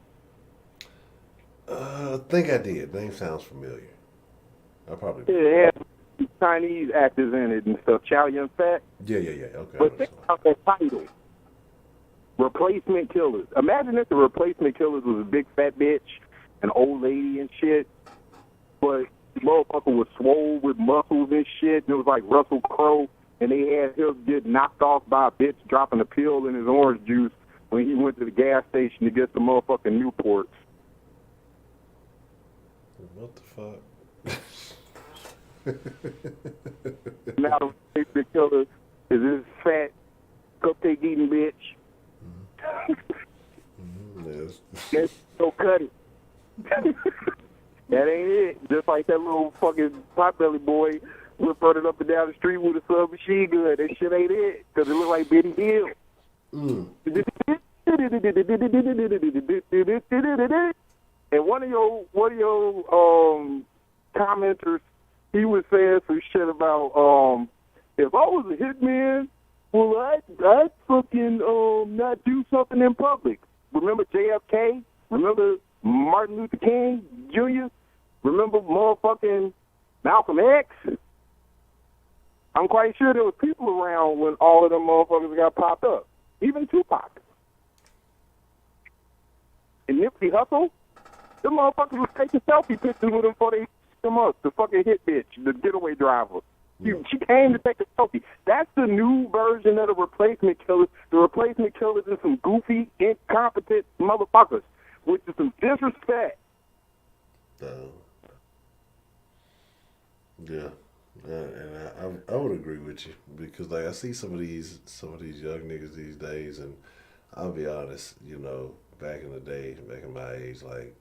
I think I did. Name sounds familiar. I probably Yeah, it had Chinese actors in it and stuff. Chow Yun Fat. Yeah. Okay. But think about that title. Replacement Killers. Imagine if the Replacement Killers was a big fat bitch, an old lady and shit, but the motherfucker was swole with muscles and shit. And it was like Russell Crowe, and they had him get knocked off by a bitch dropping a pill in his orange juice when he went to the gas station to get the motherfucking Newports. What the fuck? Now the Replacement Killers is this fat, cupcake eating bitch. Yes. Yes, so cut it. That ain't it. Just like that little fucking potbelly boy was running up and down the street with a submachine gun. That shit ain't it. Because it look like Benny Hill. And one of your commenters, he was saying some shit about if I was a hitman, well, I'd fucking not do something in public. Remember JFK? Remember Martin Luther King Jr.? Remember motherfucking Malcolm X? I'm quite sure there was people around when all of them motherfuckers got popped up. Even Tupac. And Nipsey Hussle? Them motherfuckers was taking selfie pictures with them before they them up. The fucking hit bitch, the getaway driver. She came to take a selfie. That's the new version of the Replacement Killers. The Replacement Killers is some goofy, incompetent motherfuckers, which is some disrespect. Yeah, and I would agree with you, because like I see some of these young niggas these days, and I'll be honest, you know, back in the day, back in my age, like,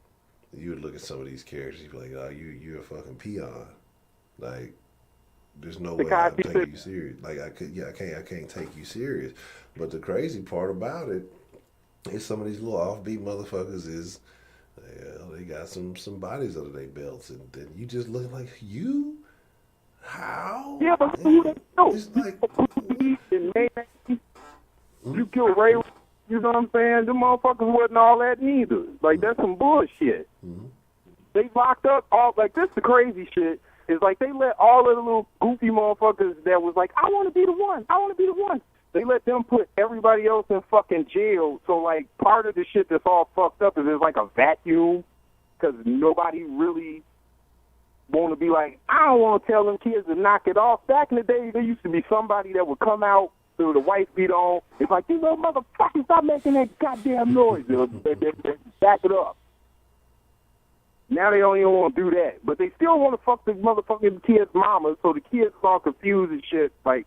you would look at some of these characters, you'd be like, oh, you're a fucking peon. Like, there's no way I'm taking you serious. Like, I can't take you serious. But the crazy part about it is some of these little offbeat motherfuckers is, they got some bodies under their belts, and then you just looking like, you? How? Yeah, but who they know? It's like, you kill Ray, you know what I'm saying? Them motherfuckers wasn't all that neither. Like, that's some bullshit. Mm-hmm. They locked up all, like, this the crazy shit. Is like they let all of the little goofy motherfuckers that was like, I want to be the one. I want to be the one. They let them put everybody else in fucking jail. So, like, part of the shit that's all fucked up is there's like a vacuum because nobody really want to be like, I don't want to tell them kids to knock it off. Back in the day, there used to be somebody that would come out with the white beat on. It's like, you little motherfuckers, stop making that goddamn noise. They back it up. Now they don't even want to do that. But they still want to fuck the motherfucking kids' mamas, so the kids all confused and shit. Like,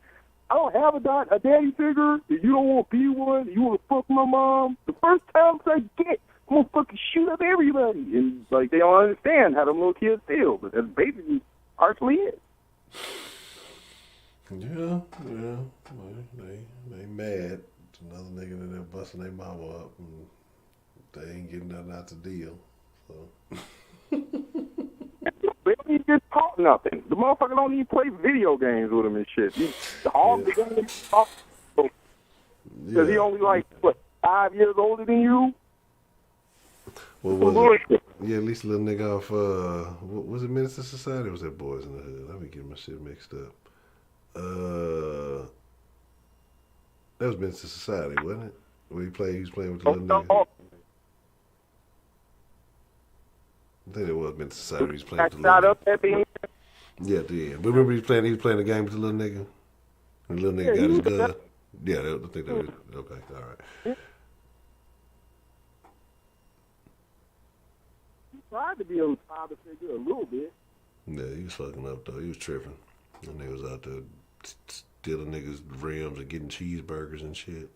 I don't have a daddy figure. You don't want to be one. You want to fuck my mom. The first time I get, I'm going to fucking shoot up everybody. And, like, they don't understand how them little kids feel. But that's basically partially it. Yeah. Well, they mad. It's another nigga in there busting their mama up, and they ain't getting nothing out the deal. So. They don't even get taught nothing. The motherfucker don't even play video games with him and shit. Because he only like, what, 5 years older than you? What was it? Yeah, at least a little nigga off, what was it, Minister Society, or was that Boys in the Hood? Let me get my shit mixed up. That was Minister Society, wasn't it? Where he was playing with the little nigga. I think it was Minister Society. He was playing with the little nigga. Yeah. But remember he was playing the game with the little nigga? And the little nigga got his gun? Yeah, I think that was, okay, all right. He tried to be a father figure a little bit. Yeah, he was fucking up, though. He was tripping. And they was out there stealing niggas' rims and getting cheeseburgers and shit.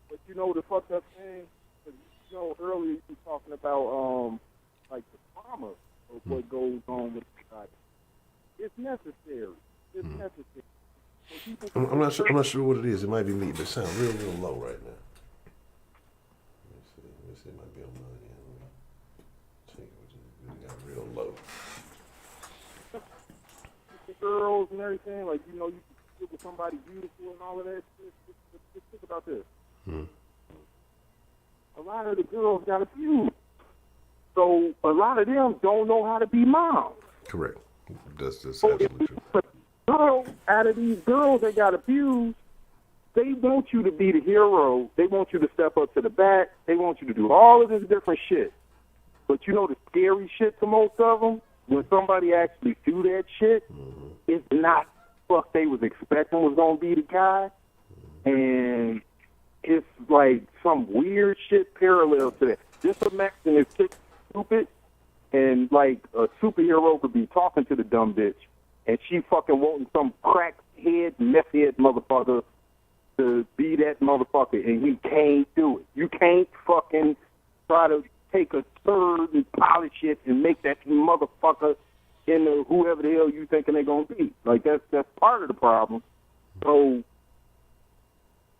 But you know the fucked up thing? You know, earlier you were talking about, like, the trauma of what goes on with society. It's necessary. It's necessary. I'm not sure what it is. It might be me, but it sounds real low right now. Let me see. It might be on mine. It got real low. The girls and everything, like, you know, you can sit with somebody beautiful and all of that shit. Just think about this. A lot of the girls got abused. So a lot of them don't know how to be moms. Correct. That's absolutely true. Girl, out of these girls that got abused, they want you to be the hero. They want you to step up to the bat. They want you to do all of this different shit. But you know the scary shit to most of them? When somebody actually do that shit, it's not what they was expecting was going to be the guy. And it's like some weird shit parallel to that. Just imagine if chick's stupid and like a superhero could be talking to the dumb bitch and she fucking wanting some crackhead, meth-head motherfucker to be that motherfucker, and he can't do it. You can't fucking try to take a turd and polish it and make that motherfucker into whoever the hell you thinking they're gonna be. Like that's part of the problem. So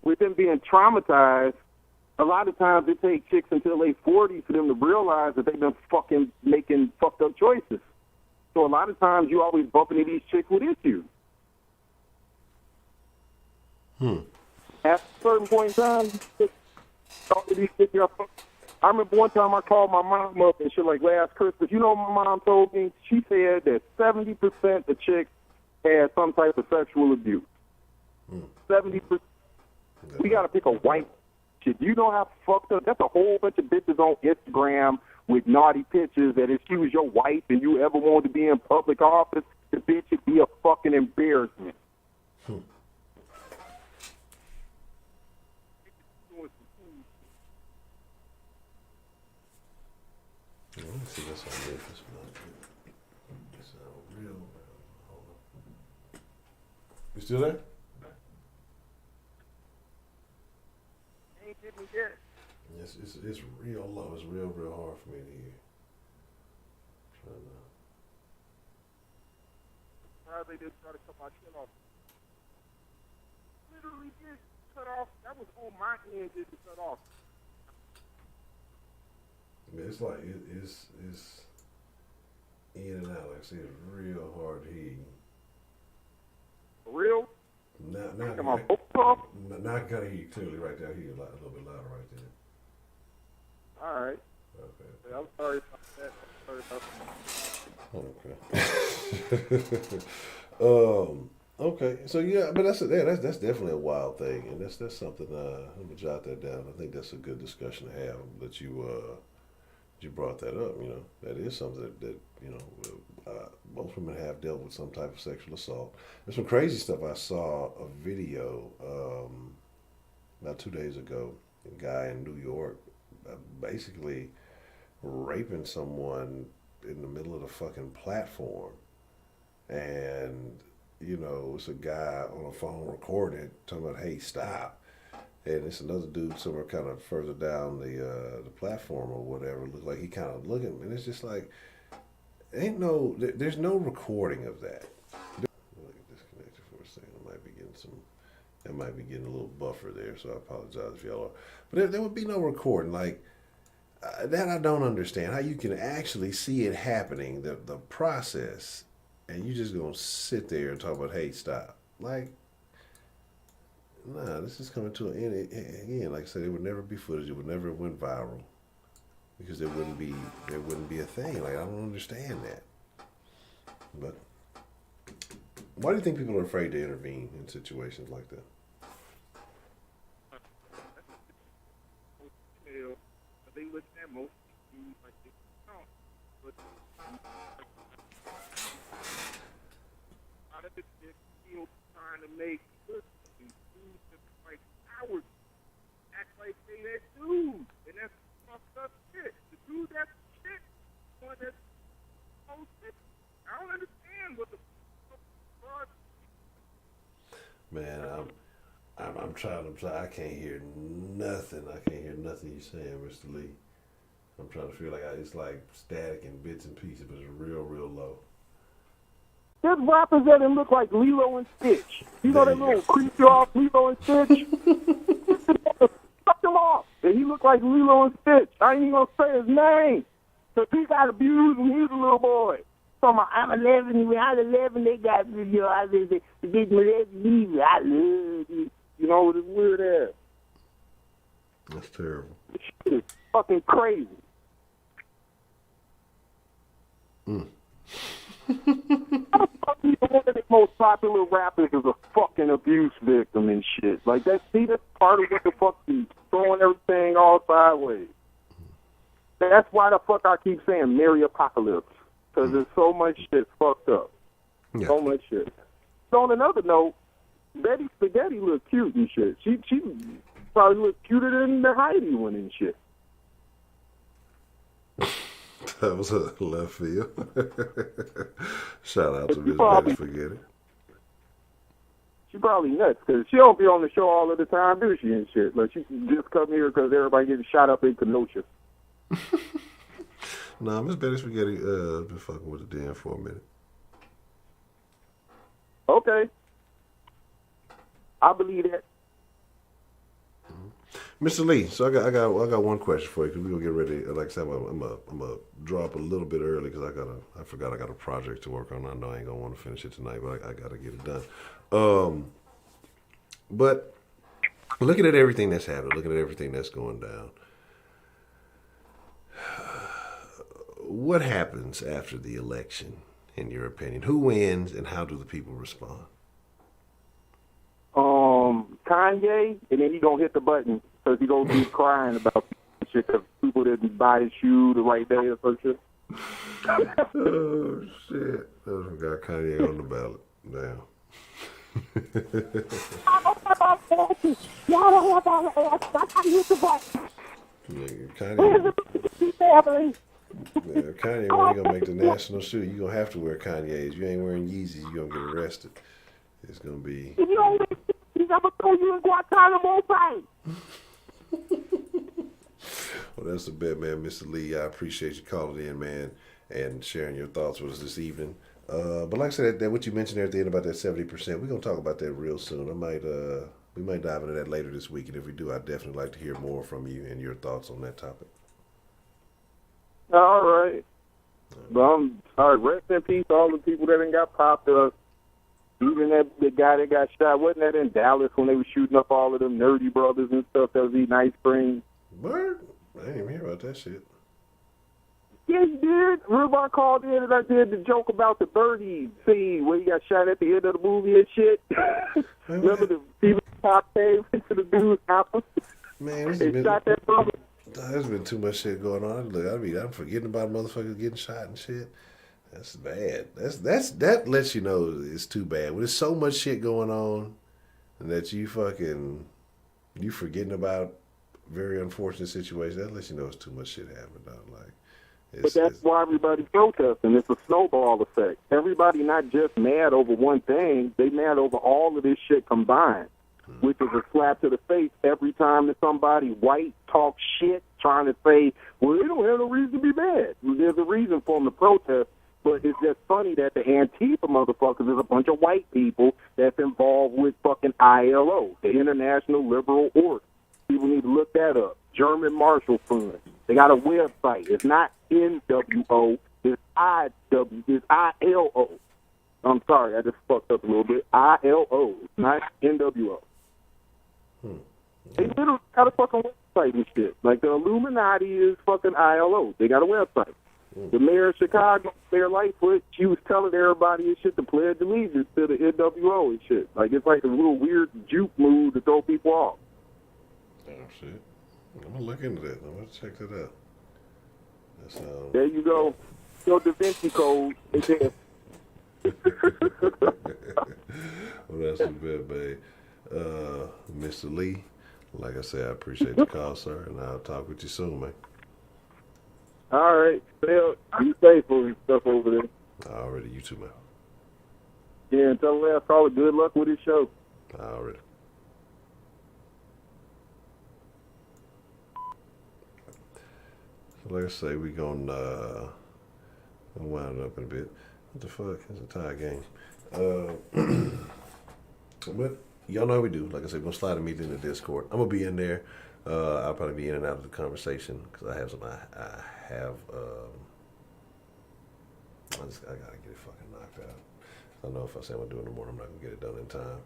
with them being traumatized, a lot of times it takes chicks until they 40 for them to realize that they've been fucking making fucked up choices. So a lot of times you always bump into these chicks with issues. At a certain point in time, you talk to these chicks. I remember one time I called my mom up and shit like last Christmas. You know what my mom told me? She said that 70% of chicks had some type of sexual abuse. 70%. We got to pick a white shit. You know how fucked up? That's a whole bunch of bitches on Instagram with naughty pictures that if she was your wife and you ever wanted to be in public office, the bitch would be a fucking embarrassment. Let me see this on there. It's real. You still there? how they did try to cut my shit off. Literally did cut off. That was on my end. Did to cut off. I mean, it's like it's in and out. Like I say, it's real hard to hear you. For real? Now I can kind of hear you clearly right there. I hear you a little bit louder right there. All right. Okay. Yeah, I'm sorry about that. Okay. Okay. So yeah, but that's definitely a wild thing, and that's something. Let me jot that down. I think that's a good discussion to have. That you brought that up. You know, that is something that you know most women have dealt with some type of sexual assault. There's some crazy stuff. I saw a video about 2 days ago. A guy in New York basically raping someone in the middle of the fucking platform, and you know it's a guy on a phone recording it, talking about, "Hey, stop." And it's another dude somewhere kind of further down the platform or whatever. Look like he kind of looking, and it's just like, there's no recording of that. I'll get disconnected for a second. I might be getting a little buffer there, so I apologize if y'all are. But there would be no recording. Like, that I don't understand. How you can actually see it happening, the process, and you just gonna sit there and talk about, "Hey, stop." Like, nah, this is coming to an end. Again, like I said, it would never be footage. It would never went viral because there wouldn't be a thing. Like, I don't understand that. But why do you think people are afraid to intervene in situations like that? They look at most dudes like they don't. But out of the still trying to make good dudes like cowards act like they that dude, and that's fucked up shit. The dude that's shit, one that's oh shit. I don't understand what the fuck. Man, I'm trying. I can't hear nothing. I can't hear nothing you're saying, Mr. Lee. I'm trying to feel like it's like static and bits and pieces, but it's real, real low. There's rappers that look like Lilo and Stitch. You know that little creature off Lilo and Stitch? Fuck him off. And he look like Lilo and Stitch. I ain't even gonna say his name. Because he got abused when he was a little boy. So I'm 11. When I was 11, they got me. You know, I said, they get me. I love you. You know, with his weird ass. That's terrible. This shit is fucking crazy. Mm. One of the most popular rappers is a fucking abuse victim and shit. Like, that's part of what the fuck is throwing everything all sideways. That's why the fuck I keep saying Merry Apocalypse. Because there's so much shit fucked up. Yeah. So much shit. So on another note, Betty Spaghetti look cute and shit. She probably look cuter than the Heidi one and shit. That was a left field. Shout out to Miss Betty Spaghetti. She probably nuts because she don't be on the show all of the time, do she, and shit. Like, she just come here because everybody getting shot up in Kenosha. Nah, Miss Betty Spaghetti been fucking with the den for a minute. Okay. I believe that. Mr. Lee, so I got one question for you because we're gonna get ready. Like I said, I'm gonna drop a little bit early because I forgot I got a project to work on. I know I ain't gonna want to finish it tonight, but I gotta get it done. But looking at everything that's happening, looking at everything that's going down, what happens after the election, in your opinion? Who wins, and how do the people respond? Kanye, and then he gonna hit the button because he gonna be crying about shit because people didn't buy his shoe the right day or some shit. Oh shit! I forgot Kanye on the ballot. Damn. Kanye ain't gonna make the national shoe. You gonna have to wear Kanye's. You ain't wearing Yeezys, you gonna get arrested. It's gonna be. If you don't wear Yeezys, I'm gonna throw you in Guantanamo Bay. Well, that's the bet, man. Mr. Lee, I appreciate you calling in, man. and sharing your thoughts with us this evening. But like I said, that what you mentioned there at the end about that 70%, we're gonna talk about that real soon. We might dive into that later this week, and if we do, I'd definitely like to hear more from you and your thoughts on that topic. All right. All right, rest in peace to all the people that done got popped up. Even the guy that got shot, wasn't that in Dallas when they were shooting up all of them nerdy brothers and stuff that was eating ice cream? Word? I didn't even hear about that shit. Yeah, you did. Remember I called in and I did the joke about the birdie scene where he got shot at the end of the movie and shit? Remember the Steven Pop came into the dude's house? Man, They shot that brother. There's been too much shit going on. Look, I'm forgetting about motherfuckers getting shot and shit. That's bad. That lets you know it's too bad. When there's so much shit going on that you forgetting about very unfortunate situations, that lets you know it's too much shit happening, dog. But that's why everybody's protesting. It's a snowball effect. Everybody not just mad over one thing, they mad over all of this shit combined, which is a slap to the face every time that somebody white talks shit trying to say, well, they don't have no reason to be mad. There's a reason for them to protest, but it's just funny that the Antifa motherfuckers is a bunch of white people that's involved with fucking ILO, the International Liberal Order. People need to look that up. German Marshall Fund. They got a website. It's not NWO. It's ILO. I'm sorry, I just fucked up a little bit. ILO, not NWO. They literally got a fucking website and shit. Like the Illuminati is fucking ILO. They got a website. The mayor of Chicago, Mayor Lightfoot, she was telling everybody and shit to pledge allegiance to the NWO and shit. Like it's like a little weird juke move to throw people off. Oh shit. I'm gonna look into that. I'm gonna check that out. There you go. Your Da Vinci Code. Well, that's a bit, babe. Mr. Lee, like I said, I appreciate the call, sir, and I'll talk with you soon, man. All right. Well, be faithful and stuff over there. Already, you too, man. Yeah, and tell the last caller good luck with his show. Already. Like I say, we gonna wind up in a bit. What the fuck? It's a tie game. But y'all know how we do. Like I said, we're gonna slide a meeting in the Discord. I'm gonna be in there. I'll probably be in and out of the conversation because I have some. I gotta get it fucking knocked out. I know if I say I'm gonna do it in the morning, I'm not gonna get it done in time.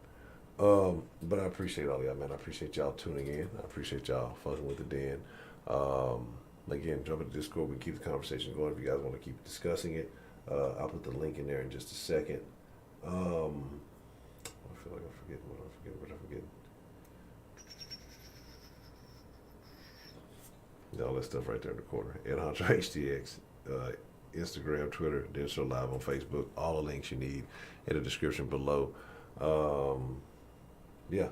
But I appreciate all y'all, man. I appreciate y'all tuning in. I appreciate y'all fucking with the den. Again, jump into Discord. We can keep the conversation going if you guys want to keep discussing it. I'll put the link in there in just a second. I feel like I'm forgetting what I'm forgetting. All that stuff right there in the corner. At Honcho HTX, Instagram, Twitter, Den Show Live on Facebook. All the links you need in the description below. Yeah,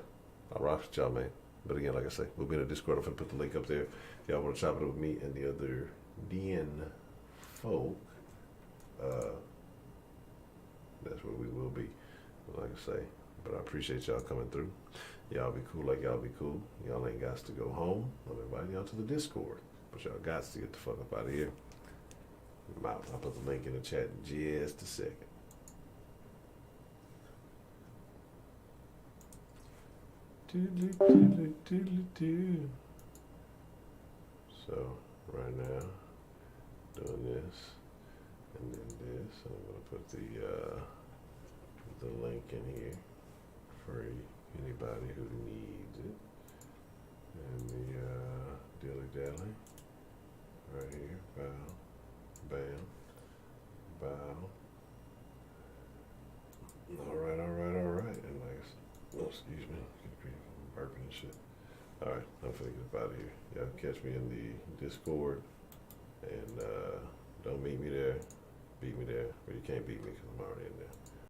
I'll rock with y'all, man. But again, like I say, we'll be in the Discord. I'm going to put the link up there. If y'all want to chop it up with me and the other Den folk, that's where we will be. Like I say, but I appreciate y'all coming through. Y'all be cool like y'all be cool. Y'all ain't got to go home. I'm inviting y'all to the Discord. But y'all got to get the fuck up out of here. I'm out. I'll put the link in the chat in just a second. So right now, doing this and then this. I'm gonna put the link in here for anybody who needs it. And the dilly dally right here. Bow, bam, bow. All right. And like, oh, excuse me. Burping and shit. Alright, I'm finna get up out of here. Y'all catch me in the Discord. And don't meet me there. Beat me there. But you can't beat me because I'm already in there.